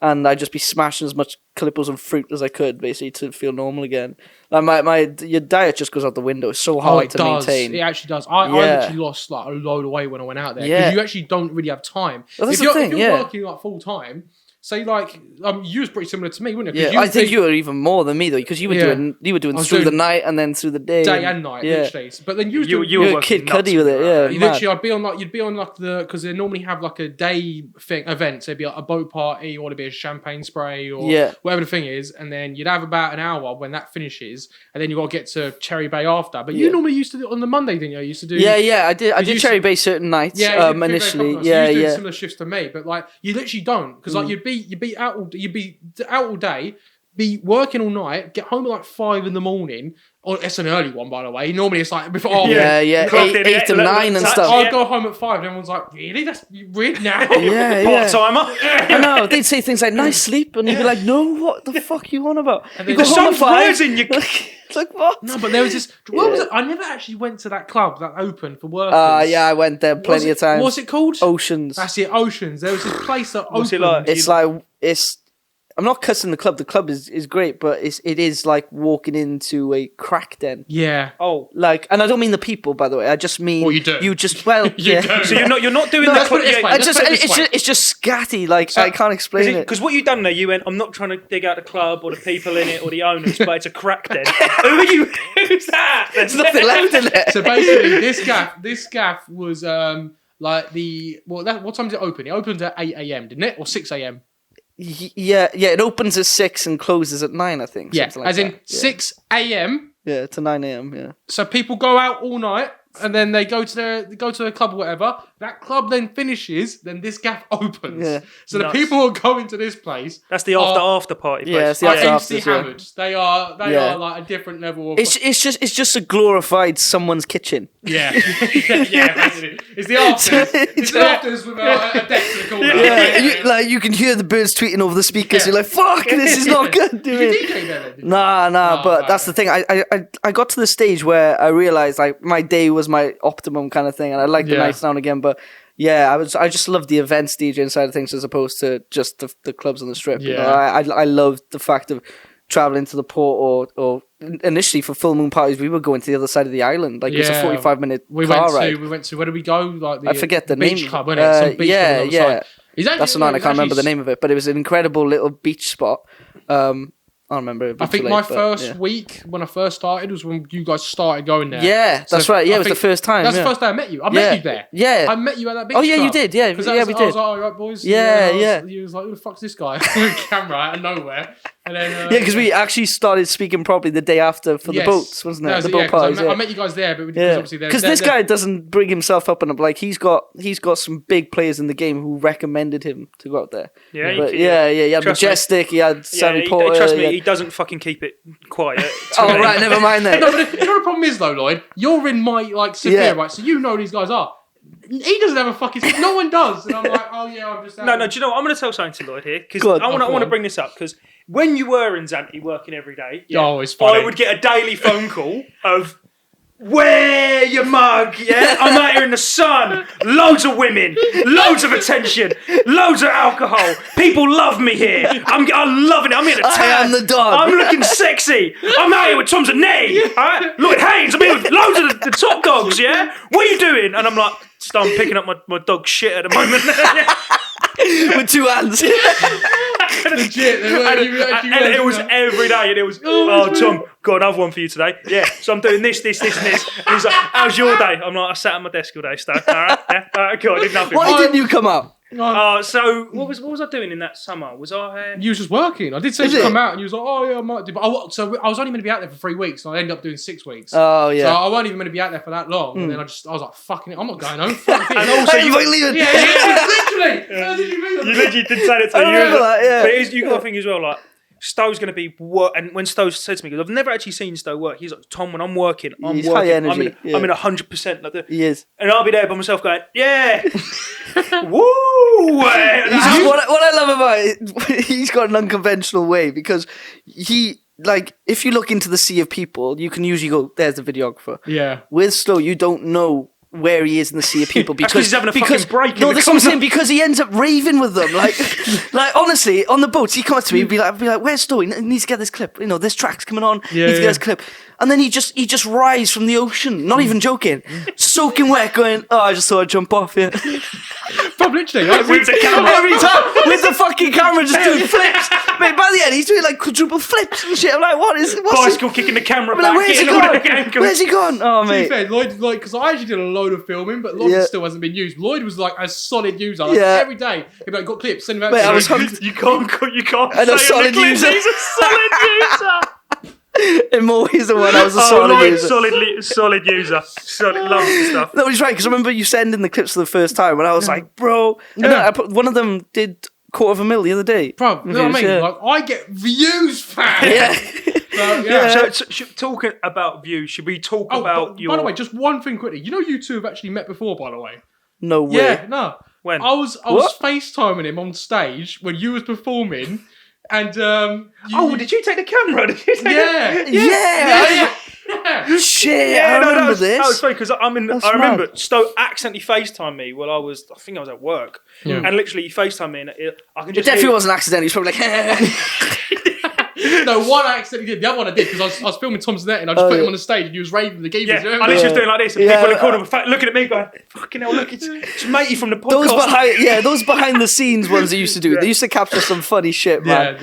and I'd just be smashing as much Calippos and fruit as I could, basically, to feel normal again. Like your diet just goes out the window. It's so Oh, hard it to does. maintain. It actually does. I Yeah. actually lost like a load of weight when I went out there. Yeah. Because you actually don't really have time. Well, that's if the thing, you're yeah. working like full time, say like you was pretty similar to me, weren't you? 'Cause Yeah, I think did you were even more than me though, because you were Yeah. doing I was through the doing night and then through the day. day and night, Yeah. literally. But then you was You doing, You were were working kid nuts cuddy with it, me, yeah. right? you mad. literally, you'd be on like because they normally have like a day thing event. So it'd be like a boat party, or it'd be a champagne spray, or Yeah. whatever the thing is, and then you'd have about an hour when that finishes, and then you got to get to Cherry Bay after. But you Yeah. normally used to do it on the Monday, didn't you? You used to do Yeah, I did. I you did used Cherry Bay certain nights. Yeah, you did Cherry Bay Initially, a couple of yeah, nights. You was doing yeah. similar shifts to me, but like you literally don't, because like you'd be out all day, be working all night, get home at like 5 a.m, Oh, it's an early one, by the way. Normally it's like before. Yeah, 8 to 9 and stuff. I'd go home at 5 and everyone's like, really? That's weird now? Yeah. Part-timer. I know, they'd say things like, nice sleep, and you'd be like, no, what the fuck you on about? And You then go home at 5. in your... It's like, what? No, but there was this... What was it? I never actually went to that club that opened for workers. Yeah, I went there plenty of times. What's it called? Oceans. That's it, Oceans. There was this place that opened. What's it like? It's like, I'm not cussing the club. The club is great, but it is like walking into a crack den. Yeah. Oh, Like, and I don't mean the people, by the way. I just mean Well, you do. You just well, You do. so you're not doing No, the let's put it this way. I Let's just put it this way. it's just scatty. Like I can't explain it. Because what you done there, you went, I'm not trying to dig out the club or the people in it or the owners, but it's a crack den. Who are you? Who's that? There's nothing left in it. So basically, this gaff was like what time did it open? It opened at 8 a.m, didn't it? Or 6 a.m? Yeah. It opens at 6 and closes at 9. I think. Yeah, something like as in that. 6 a.m. Yeah, to 9 a.m. Yeah. So people go out all night and then they go to the club or whatever. That club then finishes, then this gaff opens. Yeah. So the Nice. people who are going to this place That's the after party place. Yeah, it's the are after MC afters, yeah. hammered. They are like a different level of It's just a glorified someone's kitchen. yeah. yeah, basically. It's the afters. It's the afters with a desk to the corner. Yeah, you can hear the birds tweeting over the speakers. Yeah. You're like, "Fuck, this is not good." Did you DJ there then? Nah, but right. that's the thing. I got to the stage where I realized like my day was my optimum kind of thing, and I like the Yeah. nights now and again. But yeah, I just love the events DJing side of things as opposed to just the clubs on the strip. You know, Yeah. I loved the fact of traveling to the port or initially for full moon parties we were going to the other side of the island. Like it was a 45-minute We car went to ride. where did we go? Like the I forget the beach name. club, wasn't it? Some beach club on the other side. Is that- That's the one I it's can't remember actually- the name of it, but it was an incredible little beach spot. I don't remember. I think my first week when I first started was when you guys started going there. Yeah, that's right. Yeah, it was the first time. That's yeah. the first day I met you. I met you there. Yeah. I met you at that beach Oh yeah, club. you did. Yeah, Because yeah, we I did. was like, all right, boys. Yeah, yeah. You was like, who the fuck's this guy? Camera out of nowhere. And then, Yeah, because we actually started speaking properly the day after for the boats, wasn't it? That was the it, boat yeah, 'cause parties. I met you guys there, but Yeah, obviously because this guy doesn't bring himself up, and like he's got some big players in the game who recommended him to go out there. Yeah, But yeah. He had Trust me. Majestic, he had Sammy Porter. Trust me, he had- he doesn't fucking keep it quiet. Oh right, never mind then. No, but you know what the problem is though, Lloyd? You're in my sphere, Yeah. right? So you know who these guys are. He doesn't have a fucking. No one does, and I'm like, oh yeah, I'm just. No, do you know what? I'm going to tell something to Lloyd here because Go on. I want Oh, go to on. bring this up because when you were in Zante working every day, Oh, it's funny. I would get a daily phone call of wear your mug, yeah? I'm out here in the sun, loads of women, loads of attention, loads of alcohol. People love me here. I'm loving it. I'm in a tan. I am the Don. I'm looking sexy. I'm out here with Tom Zanetti. Right? Lloyd Haines. I'm here with loads of the top dogs, yeah? What are you doing? And I'm like, I'm picking up my dog shit at the moment. with 2 hands. Legit. And it was every day, and it was, oh, Tom, got another one for you today. Yeah, so I'm doing this, and this. And he's like, how's your day? I'm like, I sat at my desk all day, Sto. All right, yeah, all right, cool, I did nothing. Why didn't you come out? So what was I doing in that summer? Was I? You was just working. I did say Is to it? come out, and you was like, "Oh yeah, I might do." But so I was only going to be out there for 3 weeks, and I ended up doing 6 weeks. Oh So yeah. I wasn't even going to be out there for that long, and then I was like, "Fucking it, I'm not going home." Fuck it. And also, Hey, you leaving? yeah, literally. How did you mean that? you literally did say it to I me. remember that, yeah. But you got to think as well, like. Stowe's going to be work, and when Stowe said to me, because I've never actually seen Stowe work, he's like, Tom, when I'm working, He's high energy, I'm in 100%. Like the, He is. and I'll be there by myself going, yeah, woo. What I love about it, he's got an unconventional way because he, like, if you look into the sea of people, you can usually go, there's the videographer. Yeah. With Stowe, you don't know where he is in the sea of people That's 'cause because he's having a fucking break in No, the that's what I'm corner. saying, because he ends up raving with them. Like honestly, on the boats, he comes to me and be like, "Where's Stowe? He needs to get this clip. You know, this track's coming on. He needs to get this clip." And then he just rise from the ocean, not even joking, soaking wet, going, "Oh, I just thought I'd jump off here." But literally, With the camera. Every time with the fucking camera, just doing flips. Mate, by the end, he's doing like quadruple flips and shit. I'm like, what's Bicycle kicking the camera I'm back. like, where's he hitting all the gone? ankles. Where's he gone? Oh, to be mate. fair, Lloyd, like, because I actually did a load of filming, but Lloyd Yeah. still hasn't been used. Lloyd was like a solid user. Like, Yeah. every day, he'd be like, got clips, send them out Mate, to I me. was hooked. You can't And a say solid on the clip, user. He's a solid user. In more ways than one, I was a Oh, solid Lloyd, user. solid user. Solid, love the stuff. No, he's right, because I remember you sending the clips for the first time, and I was like, bro. And then one of them did $250,000 the other day. Bro, you know what I mean? Yeah. Like, I get views, fam. Yeah. Talking about views, should we talk Oh, about by the way, just one thing quickly. You know, you two have actually met before, by the way. No way. Yeah, no. When? I was FaceTiming him on stage when you was performing, and did you take the camera? Did you take Yeah. Shit, I remember this. That was funny because I remember Stowe accidentally FaceTimed me while I think I was at work, and literally he FaceTimed me, and I can just. It definitely wasn't accidental. He was probably like. No, one I accidentally did. The other one I did because I was filming Tom's net and I just put him on the stage and he was raving the game. I literally was doing like this, and people in the corner were looking at me going, "Fucking hell, look, it's matey from the podcast." Those behind the scenes ones they used to do. They used to capture some funny shit, man.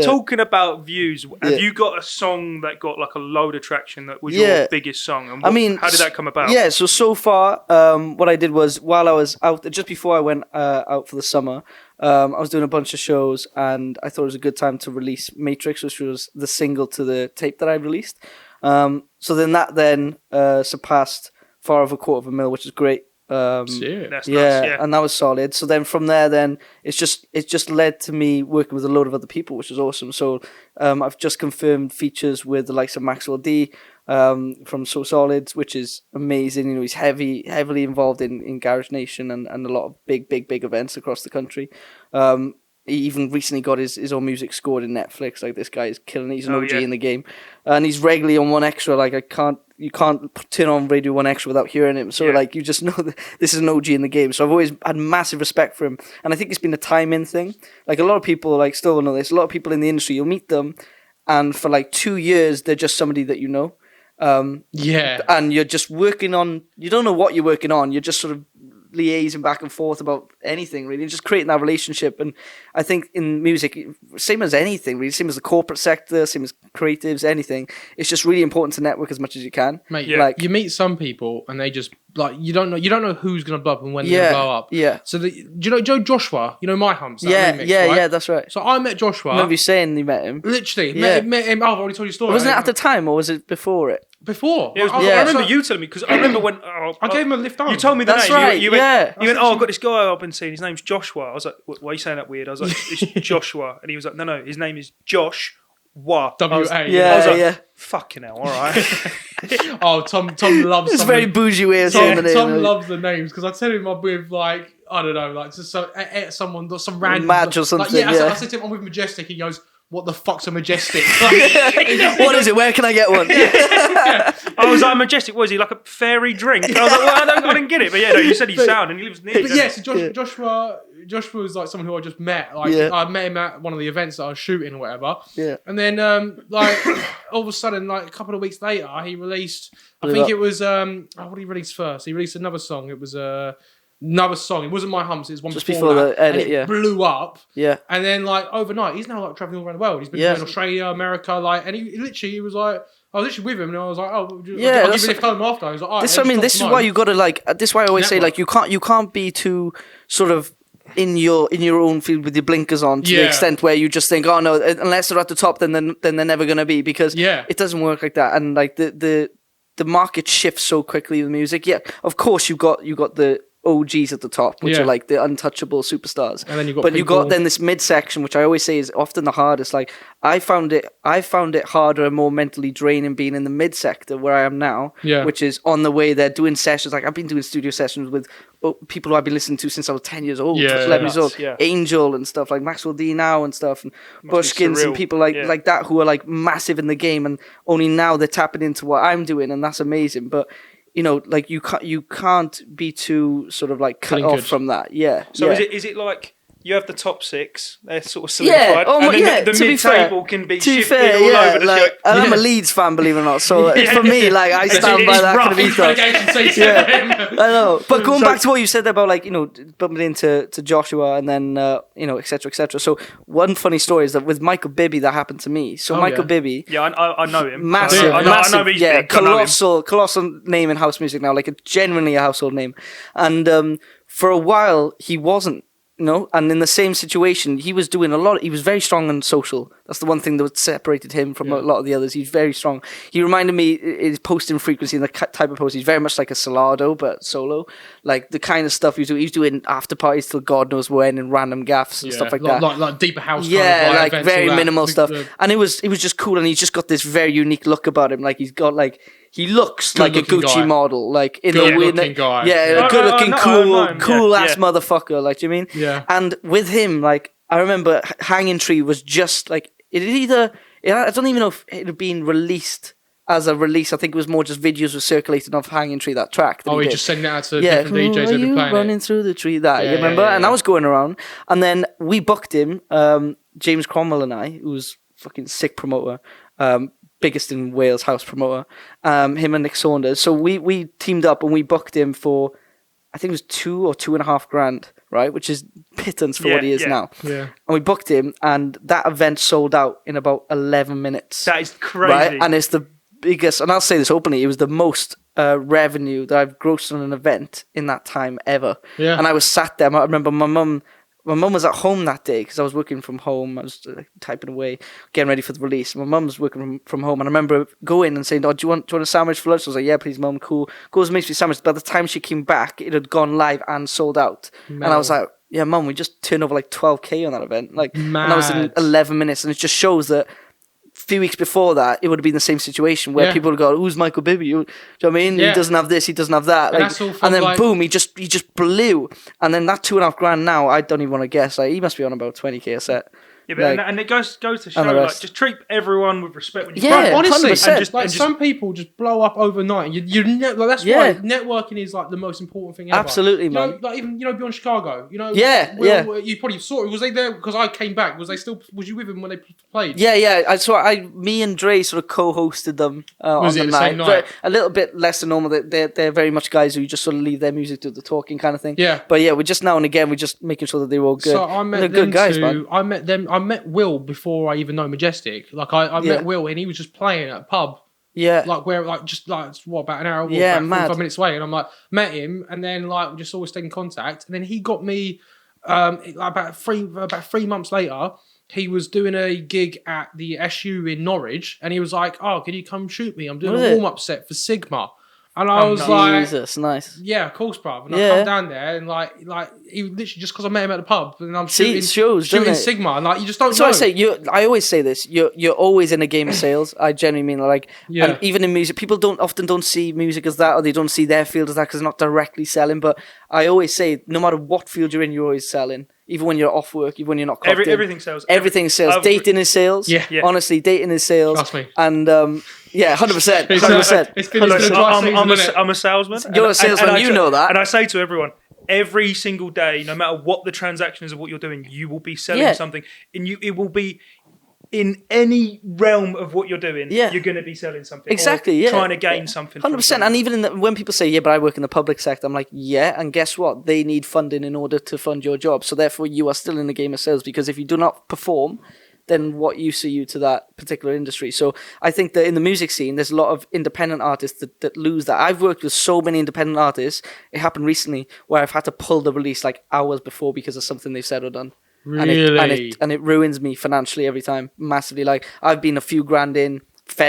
Talking about views, have you got a song that got like a load of traction that was your biggest song? And how did that come about? Yeah, so far, what I did was while I was out, just before I went out for the summer. I was doing a bunch of shows and I thought it was a good time to release Matrix, which was the single to the tape that I released. So then that surpassed far over 250,000, which is great. That's nice, and that was solid. So then from there, it just led to me working with a load of other people, which is awesome. So I've just confirmed features with the likes of Maxwell D from So Solids, which is amazing. You know, he's heavily involved in Garage Nation and a lot of big events across the country. He even recently got his own music scored in Netflix. Like, this guy is killing it. He's an OG in the game, and he's regularly on One Extra. Like, you can't turn on Radio 1 Extra without hearing him. So like, you just know that this is an OG in the game. So I've always had massive respect for him, and I think it's been a time-in thing. Like, a lot of people like still don't know this. A lot of people in the industry, you'll meet them, and for like 2 years they're just somebody that you know. And you're just working on. You don't know what you're working on. You're just sort of liaising back and forth about anything, really, just creating that relationship. And I think in music, same as anything, really, same as the corporate sector, same as creatives, anything, it's just really important to network as much as you can. Mate, like, you meet some people and they just, like, you don't know who's gonna blow up and when they're gonna blow up. Yeah. So do you know Joe Joshua? You know My Humps? Yeah, that's right. So I met Joshua. I remember you saying you met him. Literally, met him. I've already told you a story. Wasn't it at the time or was it before it? Before. I remember you telling me, because I remember when I gave him a lift home. You told me the name. Right. You went, I've got this guy I've been seeing. His name's Joshua. I was like, why are you saying that weird? I was like, it's Joshua. And he was like, no, his name is Josh. W-A. I was like, fucking hell, all right. Tom loves it's very bougie way of saying the name. Tom loves the names, because I tell him I'm with, like, I don't know, like, just someone, some random... Madge or something, like, I said to him, I'm with Majestic. He goes, what the fuck's a Majestic? Like, what is it? Where can I get one? I was like, Majestic, what is he, like a fairy drink? I was like, well, I didn't get it. But yeah, no, you said he's sound and he lives near. But yeah, so Joshua was like someone who I just met. Like, I met him at one of the events that I was shooting or whatever. Yeah. And then, like, all of a sudden, like, a couple of weeks later, he released, I think it was, what did he release first? He released another song. It was another song. It wasn't My Humps. It was one just before the that, edit. and it blew up. Yeah. And then, like, overnight, he's now, like, traveling all around the world. He's been doing Australia, America, like, and he was like, I was literally with him, and I was like, "Oh, I'll give you a lift home after." I was like, "This, I mean, this is why you got to, like. This is why I always say, like, you can't be too sort of in your own field with your blinkers on to the extent where you just think, oh no, unless they're at the top, then they're never gonna be, because it doesn't work like that. And like the market shifts so quickly with music. Yeah, of course you got the OGs at the top, which are like the untouchable superstars. And then you got then this midsection, which I always say is often the hardest. Like, I found it harder and more mentally draining being in the mid sector where I am now, which is on the way there doing sessions. Like, I've been doing studio sessions with people who I've been listening to since I was 10 years old, 11 years old, Angel and stuff, like Maxwell D now and stuff, and Bushkins and people like that who are like massive in the game, and only now they're tapping into what I'm doing, and that's amazing. But you know, like, you can't be too sort of like cut off from that. Yeah. So is it like you have the top six, they're sort of solidified, and then the mid-table can be shifted all over the show. And I'm a Leeds fan, believe it or not, so for me, like, I stand by that kind of ethos. I know. But going back to what you said about, like, you know, bumping into Joshua and then, you know, et cetera, et cetera. So one funny story is that with Michael Bibby, that happened to me. So Michael Bibby. Yeah, I know him. Massive. I know he's big. Colossal name in house music now, like, genuinely a household name. And for a while, he wasn't and in the same situation, he was doing he was very strong and social. That's the one thing that separated him from a lot of the others. He's very strong. He reminded me, his posting frequency and the type of post, he's very much like a Salado, but solo. Like the kind of stuff he was doing after parties till God knows when and random gaffs and stuff like that. Like deeper house like very minimal stuff. And it was just cool, and he's just got this very unique look about him. Like he's got he looks like a Gucci model, like in the good-looking guy. Yeah, good-looking, cool ass motherfucker. Like, do you mean? Yeah. And with him, like, I remember Hanging Tree was just like I don't even know if it had been released as a release. I think it was more just videos were circulating of Hanging Tree, that track. He just sending it out to different DJs who've been playing running through the tree. You remember? And I was going around, and then we booked him, James Cromwell and I, who's fucking sick promoter. Biggest in Wales house promoter, him and Nick Saunders. So we teamed up and we booked him for, I think it was $2,000 or $2,500, right? Which is pittance for what he is now. Yeah. And we booked him, and that event sold out in about 11 minutes. That is crazy. Right? And it's the biggest, and I'll say this openly, it was the most revenue that I've grossed on an event in that time ever. Yeah. And I was sat there. I remember my mum was at home that day because I was working from home. I was typing away, getting ready for the release. My mum was working from home, and I remember going and saying, "Oh, do you want a sandwich for lunch?" I was like, "Yeah, please, mum, cool." Goes and makes me a sandwich. By the time she came back, it had gone live and sold out. And I was like, "Yeah, mum, we just turned over like 12K on that event." Like, and I was in 11 minutes, and it just shows that. Few weeks before that, it would have been the same situation where people would go, "Who's Michael Bibby?" Do you know what I mean? He doesn't have this, he doesn't have that. And then boom, he just blew. And then that $2,500 now, I don't even want to guess. Like, he must be on about 20K a set. Yeah, but and it goes to show, like, just treat everyone with respect when you honestly, 100%. And some people just blow up overnight. That's why networking is like the most important thing ever. Absolutely, man. Like even beyond Chicago, you probably saw it. Was they there? Because I came back. Was you with them when they played? Yeah. Me and Dre sort of co-hosted them on the night. Same night? A little bit less than normal. They're very much guys who just sort of leave their music to the talking kind of thing. Yeah. But yeah, we're just now and again, we're just making sure that they're all good. So I met them good guys, man. I met Will before I even know Majestic. Like I met Will and he was just playing at a pub. Yeah. Like where about an hour walk, about 45 minutes away, and I'm like met him, and then like we just always stayed in contact, and then he got me about 3 months later. He was doing a gig at the SU in Norwich, and he was like, "Oh, can you come shoot me? I'm doing a warm-up set for Sigma." And I was like, Jesus, nice. Yeah, of course, bruv. And I come down there and like he literally just because I met him at the pub and I'm shooting Sigma, and like you just don't know. So I always say this. You're always in a game of sales. I genuinely mean, like, and even in music, people often don't see music as that, or they don't see their field as that because they're not directly selling. But I always say, no matter what field you're in, you're always selling. Even when you're off work, even when you're not clocked in. Everything sells. Everything sells. Dating is sales. Yeah. Honestly, dating is sales. Trust me. And 100%. 100%. I'm a salesman. You're a salesman. You know that. And I say to everyone, every single day, no matter what the transaction is of what you're doing, you will be selling something, and it will be in any realm of what you're doing. You're going to be selling something. Exactly. Trying to gain something. 100%. And even when people say, "Yeah, but I work in the public sector," I'm like, "Yeah." And guess what? They need funding in order to fund your job. So therefore, you are still in the game of sales, because if you do not perform, then what use are you to that particular industry? So I think that in the music scene, there's a lot of independent artists that lose that. I've worked with so many independent artists. It happened recently where I've had to pull the release like hours before because of something they've said or done. Really? And it ruins me financially every time, massively. Like, I've been a fair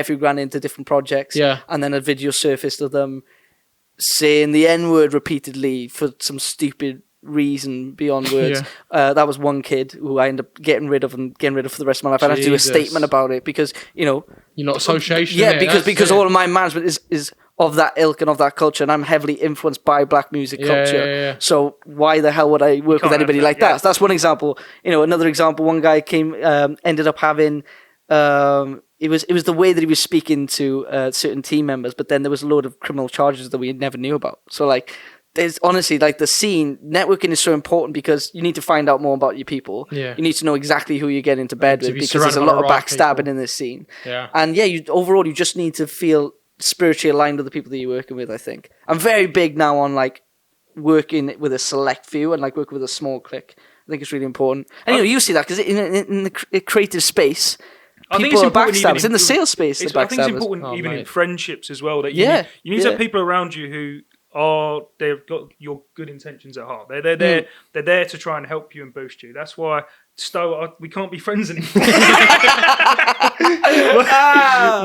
few grand into different projects. Yeah. And then a video surfaced of them saying the N-word repeatedly for some stupid reason beyond words. That was one kid who I ended up getting rid of for the rest of my life. I had to do a statement about it because, you're not association. Yeah, because all of my management is of that ilk and of that culture, and I'm heavily influenced by black music culture. Yeah. So why the hell would I work with anybody like that? So that's one example. Another example, one guy ended up having it was the way that he was speaking to certain team members, but then there was a load of criminal charges that we never knew about. So like, there's honestly, like, the scene, networking is so important because you need to find out more about your people. Yeah. You need to know exactly who you get into bed with, because there's a lot of backstabbing in this scene. Yeah. And overall, you just need to feel spiritually aligned with the people that you're working with, I think. I'm very big now on, like, working with a select few and, like, working with a small clique. I think it's really important. And, you see that because in the creative space, people are backstabbers. In the sales space, I think it's important even in friendships as well. That you need to have people around you who they've got your good intentions at heart. They're there to try and help you and boost you. That's why we can't be friends anymore.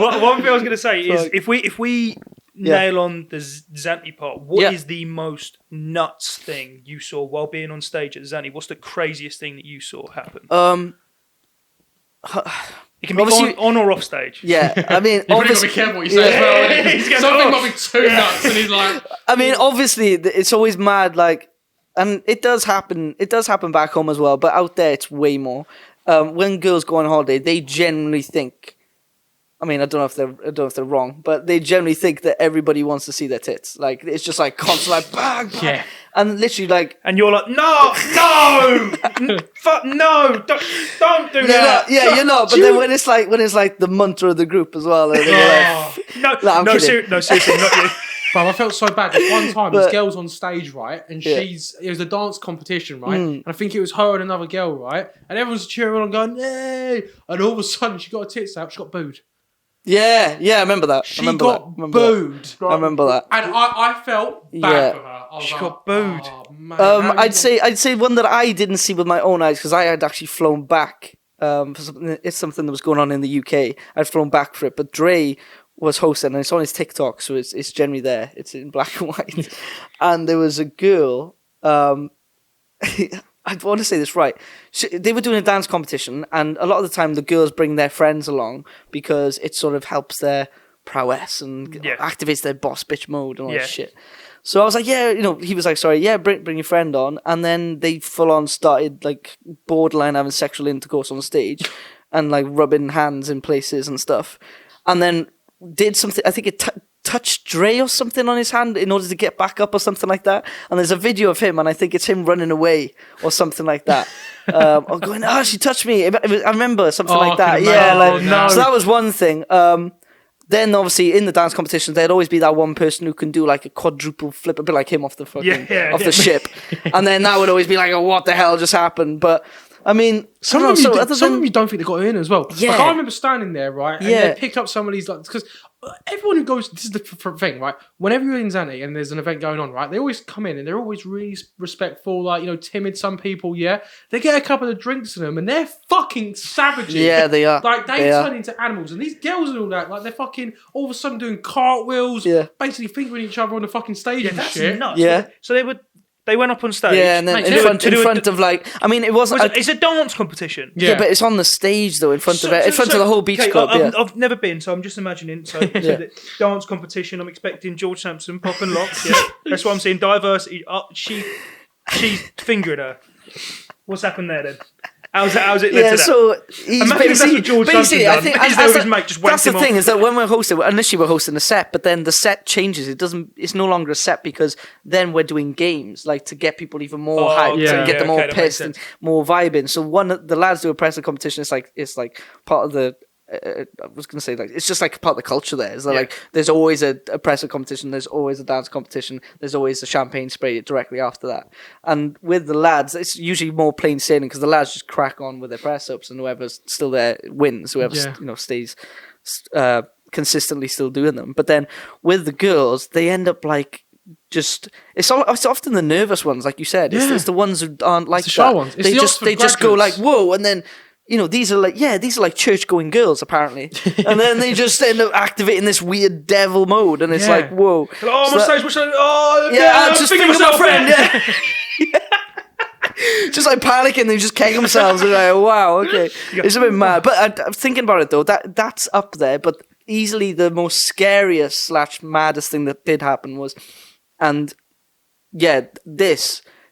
One thing I was going to say is if we nail on the Zante part, what is the most nuts thing you saw while being on stage at Zante? What's the craziest thing that you saw happen? It can be on or off stage. Yeah, I mean, you've really got to be careful what you say as well. Something might be too nuts, and he's like. I mean, obviously, it's always mad, like, and it does happen. It does happen back home as well, but out there, it's way more. When girls go on holiday, they generally think. I mean, I don't know if they're wrong, but they generally think that everybody wants to see their tits. Like, it's just like constant, like, bang, bang. Yeah. And literally, like, and you're like, no, fuck, no, don't do that. You're not. But then when it's like the mantra of the group as well, and seriously, not you. Bro, I felt so bad. This one time, this girl's on stage, right? And it was a dance competition, right? And I think it was her and another girl, right? And everyone's cheering on, going, "Yay!" And all of a sudden, she got her tits out. She got booed. Yeah, I remember that. She got booed. I remember that. And I felt bad for her. She got booed. Oh, man, I'd say one that I didn't see with my own eyes because I had actually flown back. It's something that was going on in the UK. I'd flown back for it, but Dre was hosting, and it's on his TikTok, so it's generally there. It's in black and white. And there was a girl. I want to say this right. They were doing a dance competition, and a lot of the time the girls bring their friends along because it sort of helps their prowess and activates their boss bitch mode and all that shit. So I was like, he was like, sorry, bring your friend on. And then they full on started like borderline having sexual intercourse on stage and like rubbing hands in places and stuff. And then did something, I think it touched Dre or something on his hand in order to get back up or something like that. And there's a video of him, and I think it's him running away or something like that. Or going, she touched me. I remember something like that. No. So that was one thing. Then obviously in the dance competitions, there'd always be that one person who can do like a quadruple flip, a bit like him off the the ship. And then that would always be like, what the hell just happened? But I mean, some of them you don't think they got in as well. Yeah. Like, I remember standing there, right, and they picked up some of these, like, because everyone who goes, this is the thing, right? Whenever you're in Zante and there's an event going on, right, they always come in and they're always really respectful, like, timid. Some people, they get a couple of drinks in them and they're fucking savages. Yeah, they are. Like, they turn into animals, and these girls and all that, like, they're fucking all of a sudden doing cartwheels, basically fingering each other on the fucking stage and that's shit. Nuts. Yeah. So they went up on stage. Yeah, and then in front of like, I mean, it wasn't. It's a dance competition. Yeah, but it's on the stage though, in front of the whole beach club. I've never been, so I'm just imagining. So the dance competition. I'm expecting George Sampson, pop and lock. Yeah, that's what I'm seeing. Diversity. She's fingering her. What's happened there then? How's it led to that? So he's basically, I think that's the thing is that when we're hosting, initially we're hosting a set, but then the set changes. It's no longer a set because then we're doing games, like to get people even more hyped and get them all pissed and more vibing. So the lads do a pressing competition. It's like part of the. I was going to say, like, it's just like part of the culture there. Is that like there's always a presser competition, there's always a dance competition, there's always a champagne spray directly after that. And with the lads, it's usually more plain sailing because the lads just crack on with their press ups, and whoever's still there wins. Whoever stays consistently still doing them. But then with the girls, they end up like. It's often the nervous ones, like you said. It's the ones who aren't like it's the that. Show ones. It's they just go like whoa, and then. These are like church-going girls, apparently. And then they just end up activating this weird devil mode, and it's like, whoa. Oh, my stage, I'm just thinking of my friend, just like panicking, they just keg themselves, and like, wow, okay. It's a bit mad. But I'm thinking about it, though, that's up there, but easily the most scariest / maddest thing that did happen was, and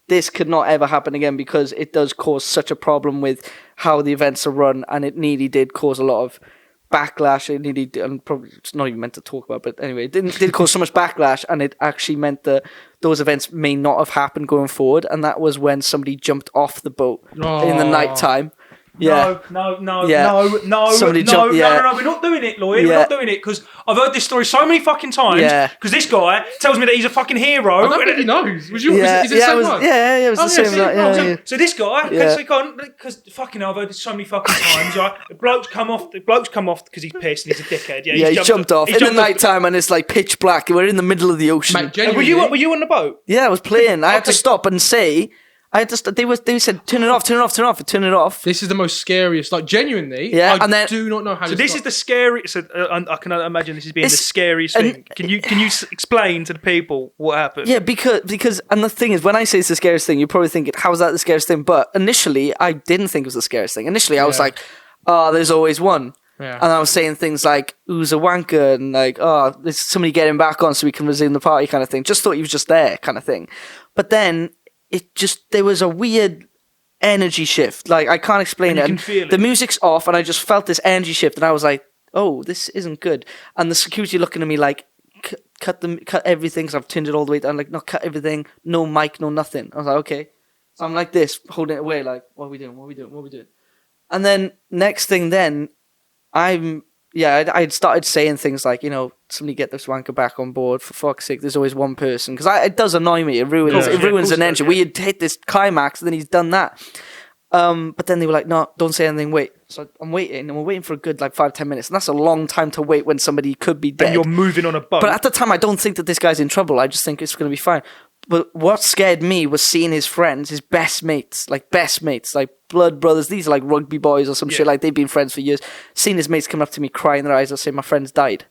this could not ever happen again because it does cause such a problem with how the events are run, and it nearly did cause a lot of backlash. It nearly did, and probably it's not even meant to talk about, but anyway, it did cause so much backlash, and it actually meant that those events may not have happened going forward. And that was when somebody jumped off the boat in the night time Yeah. No. Somebody No, we're not doing it, Lloyd. Yeah. We're not doing it because I've heard this story so many fucking times. Yeah. Because this guy tells me that he's a fucking hero. I don't think he knows. Is it the Yeah, same it was, one? yeah, it was the same. see, Like, yeah. So this guy, Yeah. because fucking hell, I've heard this so many fucking times. Right? The bloke's come off because he's pissed and he's a dickhead. Yeah, He jumped off in the night time and it's like pitch black. We're in the middle of the ocean. Mate, genuinely, Were you on the boat? Yeah, I was playing. I had to stop and say, they said, turn it off, and turn it off. this is the most scariest. Like, genuinely, Yeah, I and then- do not know how So this is the scary. So I can imagine this as being the It's- scariest and- thing. Can you explain to the people what happened? Yeah, because, and the thing is, when I say it's the scariest thing, you're probably thinking, how's that the scariest thing? But initially, I didn't think it was the scariest thing. Initially, I was like, there's always one. Yeah. And I was saying things like, who's a wanker? And like, there's somebody getting back on so we can resume the party kind of thing. Just thought he was just there kind of thing. But then, there was a weird energy shift. Like, I can't explain And it. you can And feel it. the music's off and I just felt this energy shift and I was like, oh, this isn't good. And the security looking at me like, cut everything because I've turned it all the way down. Like, no, cut everything. No mic, no nothing. I was like, okay. So I'm like this, holding it away, like, what are we doing? And then next thing then, I'd started saying things like, somebody get this wanker back on board, for fuck's sake, there's always one person. Because it does annoy me, it ruins an engine. We had hit this climax, and then he's done that. But then they were like, no, don't say anything, wait. So I'm waiting, and we're waiting for a good 5-10 minutes. And that's a long time to wait when somebody could be dead. And you're moving on a boat. But at the time, I don't think that this guy's in trouble. I just think it's going to be fine. But what scared me was seeing his friends, his best mates, like blood brothers. These are like rugby boys or some shit. Like, they've been friends for years. Seeing his mates come up to me, crying in their eyes, and say, my friend's died.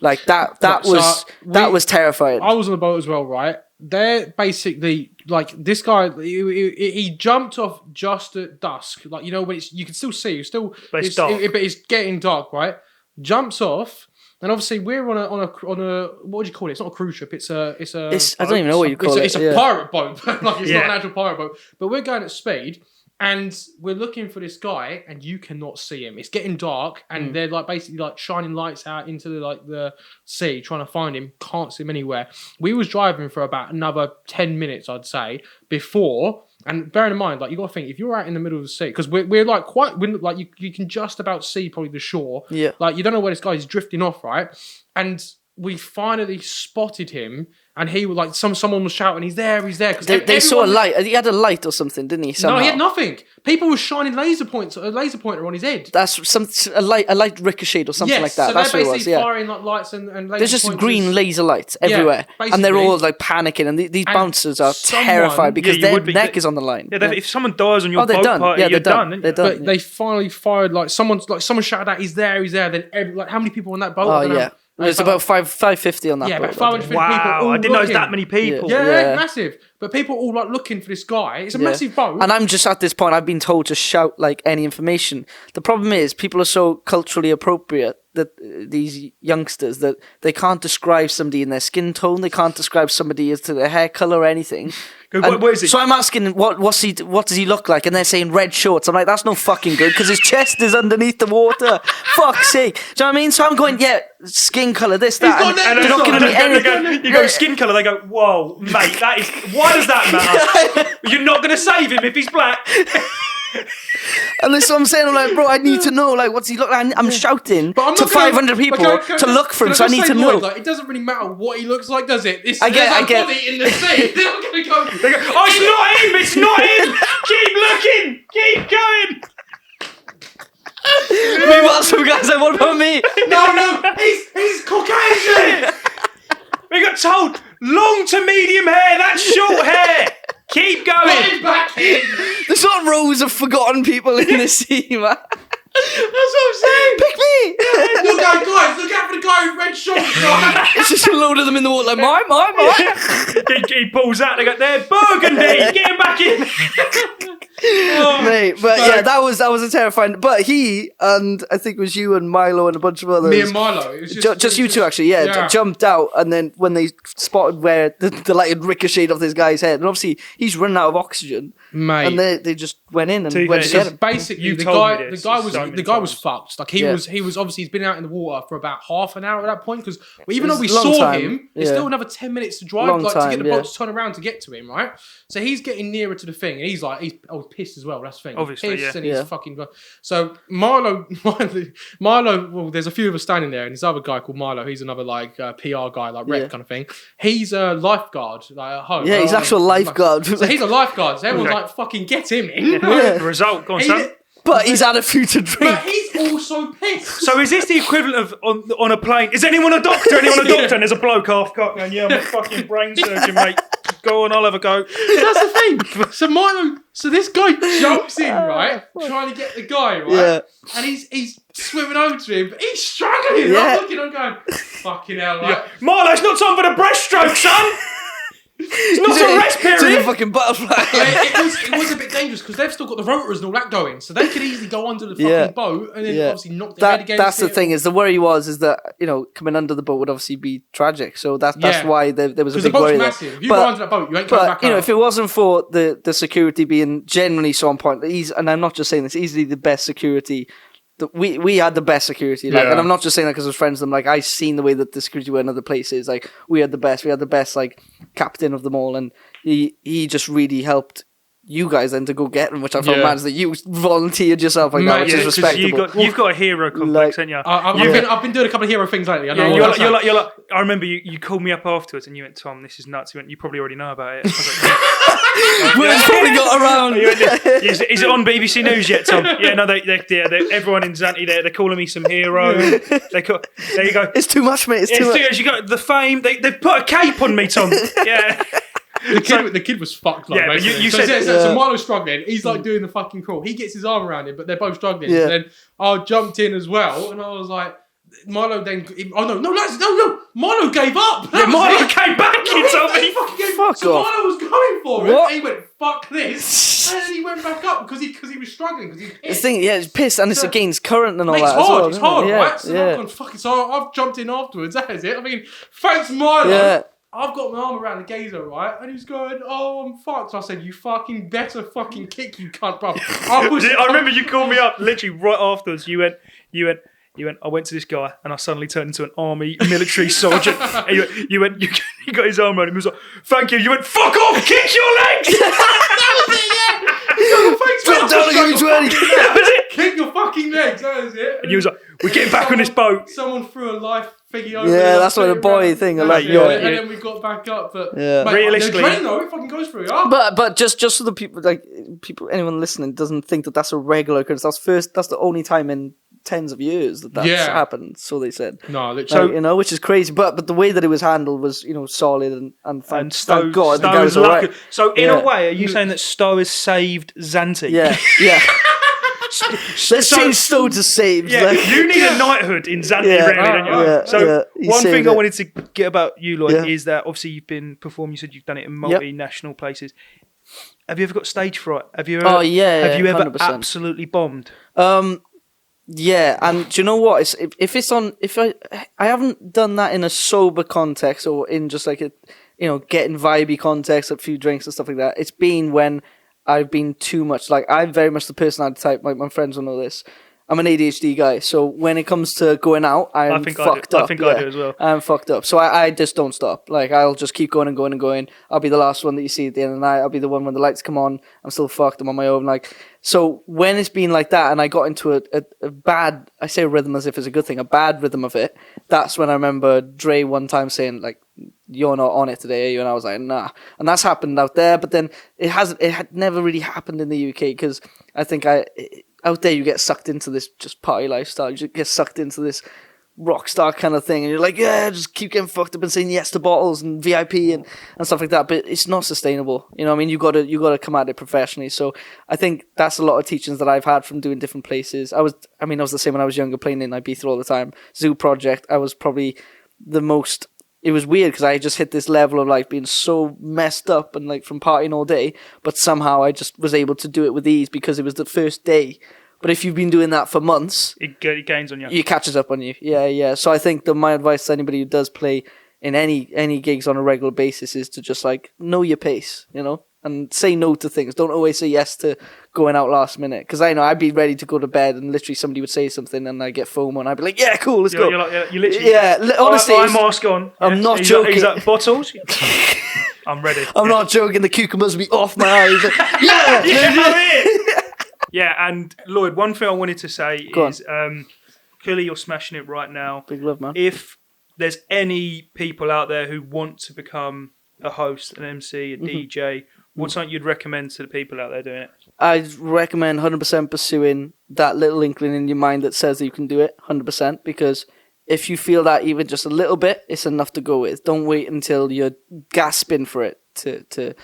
Like, that was terrifying. I was on the boat as well, right? They're basically like this guy. He jumped off just at dusk, like when you can still see. But it's dark. But it's getting dark, right? Jumps off, and obviously we're on a what would you call it? It's not a cruise ship. It's I don't even know what you call it. It's a pirate boat, like it's Yeah. not an actual pirate boat. But we're going at speed. And we're looking for this guy, and you cannot see him. It's getting dark, and they're basically shining lights out into the sea, trying to find him. Can't see him anywhere. We was driving for about another 10 minutes, I'd say, before. And bearing in mind, you got to think, if you're out in the middle of the sea, because we're you can just about see probably the shore. Yeah. You don't know where this guy is drifting off, right? And we finally spotted him. And he was someone was shouting, he's there. Because they saw a light. He had a light or something, didn't he? Somehow? No, he had nothing. People were shining a laser pointer on his head. That's a light ricocheted or something like that. So That's they're what it was. basically Yeah. firing lights and laser There's just pointers. green laser lights everywhere, and they're all panicking. And these bouncers are terrified because their neck is on the line. Yeah, if someone dies on your boat done. party, Yeah, you're they're done. done. Aren't you? They're done. But they finally fired someone shouted out, he's there. Then how many people on that boat? Oh I don't know. yeah, there's about 550 on that. Yeah, boat. about 550 people. Wow, all I didn't know there's looking. that many people. Yeah, massive. But people all looking for this guy. It's a massive boat. And I'm just at this point, I've been told to shout any information. The problem is people are so culturally appropriate that these youngsters that they can't describe somebody in their skin tone. They can't describe somebody as to their hair color or anything. What is it? So I'm asking, what does he look like? And they're saying red shorts. I'm like, that's no fucking good because his chest is underneath the water. Fuck's sake. Do you know what I mean? So I'm going, skin color, this, that. And they're not giving me anything. You go skin colour, they go, whoa, mate, why does that matter? You're not going to save him if he's black. And that's what I'm saying. I'm like, bro, I need to know. What's he look like? I'm shouting But to 500 people to look for him, so I need to know. Lloyd, it doesn't really matter what he looks like, does it? I get. Body in the sea. They're not going to go. They go, oh, it's not him! Keep looking! Keep going! Meanwhile, some guys like, what about me? No, he's Caucasian. We got told, long to medium hair, that's short hair! Keep Put going! him back in. There's not rows of forgotten people in the sea, man. That's what I'm saying. Pick me! Look out, guys. Look out for the guy with red shorts. Guys. It's just a load of them in the water, like, mine. He pulls out, they go, they're burgundy! Get him back in! Mate, but yeah, that was a terrifying. But he and I think it was you and Milo and a bunch of others. Me and Milo. It was Just you two, actually, jumped out, and then when they spotted where the light had ricocheted off this guy's head, and obviously he's running out of oxygen, mate, and they just went in and So went to get him. basically You the told guy me this the guy was fucked. Like he Yeah. was obviously he's been out in the water for about half an hour at that point because even It though we was a long saw time. him, it's Yeah. still another 10 minutes to drive, Long to get the time, boat to turn around to get to him, right? So he's getting nearer to the thing, and he's I was pissed as well. That's the thing. obviously, pissed yeah. and he's fucking. So Milo. Well, there's a few of us standing there, and this other guy called Milo. He's another like PR guy, like rep kind of thing. He's a lifeguard, like at home. Yeah, he's actual lifeguard. So he's a lifeguard. So everyone's like, fucking get him in. The result, go on, Sam. But he's had a few to drink. But he's also pissed. So is this the equivalent of on a plane? Is anyone a doctor? Anyone a doctor? And there's a bloke half cocked going, yeah, I'm a fucking brain surgeon, mate. Go on, I'll have a go. That's the thing. So this guy jumps in, right, trying to get the guy, right? Yeah. And he's swimming over to him, but he's struggling. Yeah. I'm looking, I'm going, fucking hell, right? Yeah. Milo, it's not time for the breaststroke, son. It's not a rest period. It's a fucking butterfly. It was a bit dangerous because they've still got the rotors and all that going, so they could easily go under the fucking boat and then obviously knock their head against That's the thing. Is the worry is that coming under the boat would obviously be tragic. So that's why there was a big worry. Because the boat's massive. If you go under that boat, you ain't coming back out. If it wasn't for the security being generally so on point, and I'm not just saying this, easily the best security. We had the best security, and I'm not just saying that because I was friends with them. Like, I seen the way that the security were in other places. Like, we had the best like captain of them all, and he just really helped you guys then to go get them, which I found mad, that you volunteered yourself like that, which is respectable. You've got a hero complex, haven't you? I've been doing a couple of hero things lately. You're like, I remember you called me up afterwards and you went, Tom, this is nuts. You went, you probably already know about it. I was like, Word's probably got around. Is it on BBC News yet, Tom? Yeah, no, everyone in Zante, they're calling me some hero. There you go. It's too much, mate. It's too much. You got the fame. They've put a cape on me, Tom. Yeah. The kid was fucked. Like, but you said so Milo's struggling. He's like doing the fucking crawl. He gets his arm around him, but they're both struggling. Yeah. And then I jumped in as well, and I was like, Milo then. Oh no! Milo gave up. Yeah, Milo came back. You told me. Fuck so off. Milo was going for it. What? And he went, fuck this, and then he went back up because he was struggling because he was pissed. The thing, it's pissed, and it's against current and all Mate, that. It's hard, yeah, right? So I'm going, fucking. So I've jumped in afterwards. That is it. I mean, thanks, Milo. Yeah. I've got my arm around the gazer, right? And he's going, oh, I'm fucked. So I said, you fucking better fucking kick, you cunt, bro. I remember you called me up literally right afterwards. You went, I went to this guy and I suddenly turned into an army military sergeant. And you got his arm around him. He was like, thank you. You went, fuck off, kick your legs. That was it, yeah. Drop down and give me 20. That was it. Kick your fucking legs. That was it. And you was like, we're getting back on this boat. Someone threw a life thingy over. Yeah, that's what the boy thing. Like, and then we got back up. But mate, realistically, the train though, it fucking goes through. But just so the people, anyone listening doesn't think that that's a regular occurrence. That's the only time in tens of years that's happened. So they said. No, literally. So which is crazy. But the way that it was handled was solid and thank God. Stowe was lucky. Right. So in a way, are you saying that Stowe has saved Zante? Yeah. Let's change Stowe to saved. Yeah, you need a knighthood in Zante, really, don't you? Yeah, so one thing I wanted to get about you, Lloyd, is that obviously you've been performing. You said you've done it in multinational places. Have you ever got stage fright? Have you ever? Have you ever 100%. Absolutely bombed? Yeah, and do you know what? If I haven't done that in a sober context or in just like a getting vibey context, a few drinks and stuff like that. It's been when I've been too much. Like, I'm very much the personality type. Like, my friends will know this. I'm an ADHD guy, so when it comes to going out, I'm fucked up. I think I do as well. I'm fucked up. So I just don't stop. Like, I'll just keep going and going and going. I'll be the last one that you see at the end of the night. I'll be the one when the lights come on. I'm still fucked. I'm on my own. Like, so when it's been like that and I got into a bad, I say rhythm as if it's a good thing, a bad rhythm of it, that's when I remember Dre one time saying, like, you're not on it today, are you? And I was like, nah. And that's happened out there, but then it had never really happened in the UK because I think out there you get sucked into this just party lifestyle. You just get sucked into this rock star kind of thing, and you're like, yeah, just keep getting fucked up and saying yes to bottles and VIP and stuff like that. But it's not sustainable. You know what I mean? You gotta come at it professionally. So I think that's a lot of teachings that I've had from doing different places. I was the same when I was younger, playing in Ibiza all the time. Zoo Project, I was probably the most. It was weird because I just hit this level of like being so messed up and like from partying all day, but somehow I just was able to do it with ease because it was the first day. But if you've been doing that for months, it gains on you. It catches up on you. Yeah. So I think that my advice to anybody who does play in any gigs on a regular basis is to just like know your pace, and say no to things. Don't always say yes to going out last minute. Because I know I'd be ready to go to bed and literally somebody would say something and I get FOMO and I'd be like, yeah, cool, let's go. You literally... honestly. Eye mask on. I'm not joking. He's like, bottles? I'm ready. I'm not joking. The cucumbers will be off my eyes. Like, yeah! Yeah, and Lloyd, one thing I wanted to say Go is clearly you're smashing it right now. Big love, man. If there's any people out there who want to become a host, an MC, a DJ, what's something you'd recommend to the people out there doing it? I'd recommend 100% pursuing that little inkling in your mind that says that you can do it, 100%, because if you feel that even just a little bit, it's enough to go with. Don't wait until you're gasping for it to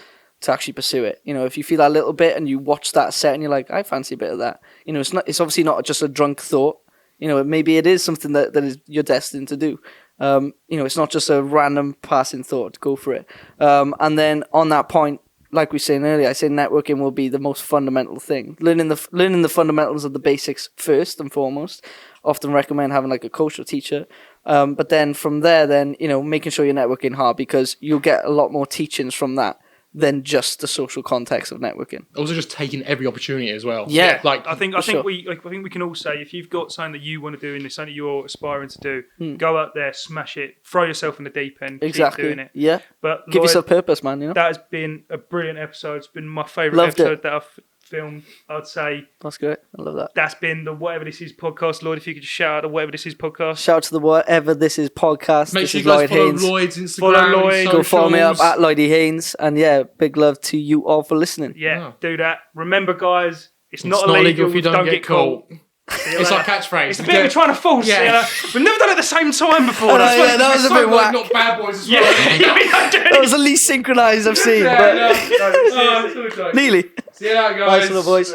actually pursue it. You know, if you feel that little bit and you watch that set and you're like, I fancy a bit of that. You know, it's obviously not just a drunk thought. You know, maybe it is something that is you're destined to do. You know, it's not just a random passing thought. Go for it. And then on that point, like we were saying earlier, I say networking will be the most fundamental thing. Learning the fundamentals of the basics first and foremost. Often recommend having like a coach or teacher. But then from there, then, you know, making sure you're networking hard, because you'll get a lot more teachings from that than just the social context of networking. Also, just taking every opportunity as well. Yeah, like I think sure. we can all say, if you've got something that you want to do and it's something you're aspiring to do, go out there, smash it, throw yourself in the deep end, exactly. keep doing it. Yeah, but give Lloyd, yourself purpose, man. You know, that has been a brilliant episode. It's been my favourite Loved episode it. that I've filmed. I'd say that's great. I love that. that's been the Whatever This Is podcast. Lloyd, if you could just shout out the Whatever This Is podcast. Shout out to the Whatever This Is podcast. make This sure is you guys Lloyd follow Haines. Lloyd's Instagram. Follow Lloyd. his Go follow me up socials. at Lloyd Haines. And yeah, big love to you all for listening. Yeah, do that. Remember, guys, it's It's not illegal if you don't get caught. It's our catchphrase. It's a bit of a trying to force. Yeah. You know? We've never done it at the same time before. I know, That's yeah, what- that was a So bit like whack. not bad boys as yeah, well. yeah, we don't do That it. was the least synchronized I've seen, Yeah, but no, No, oh, seriously. it's all good. nearly. See you later, guys. Nice little voice.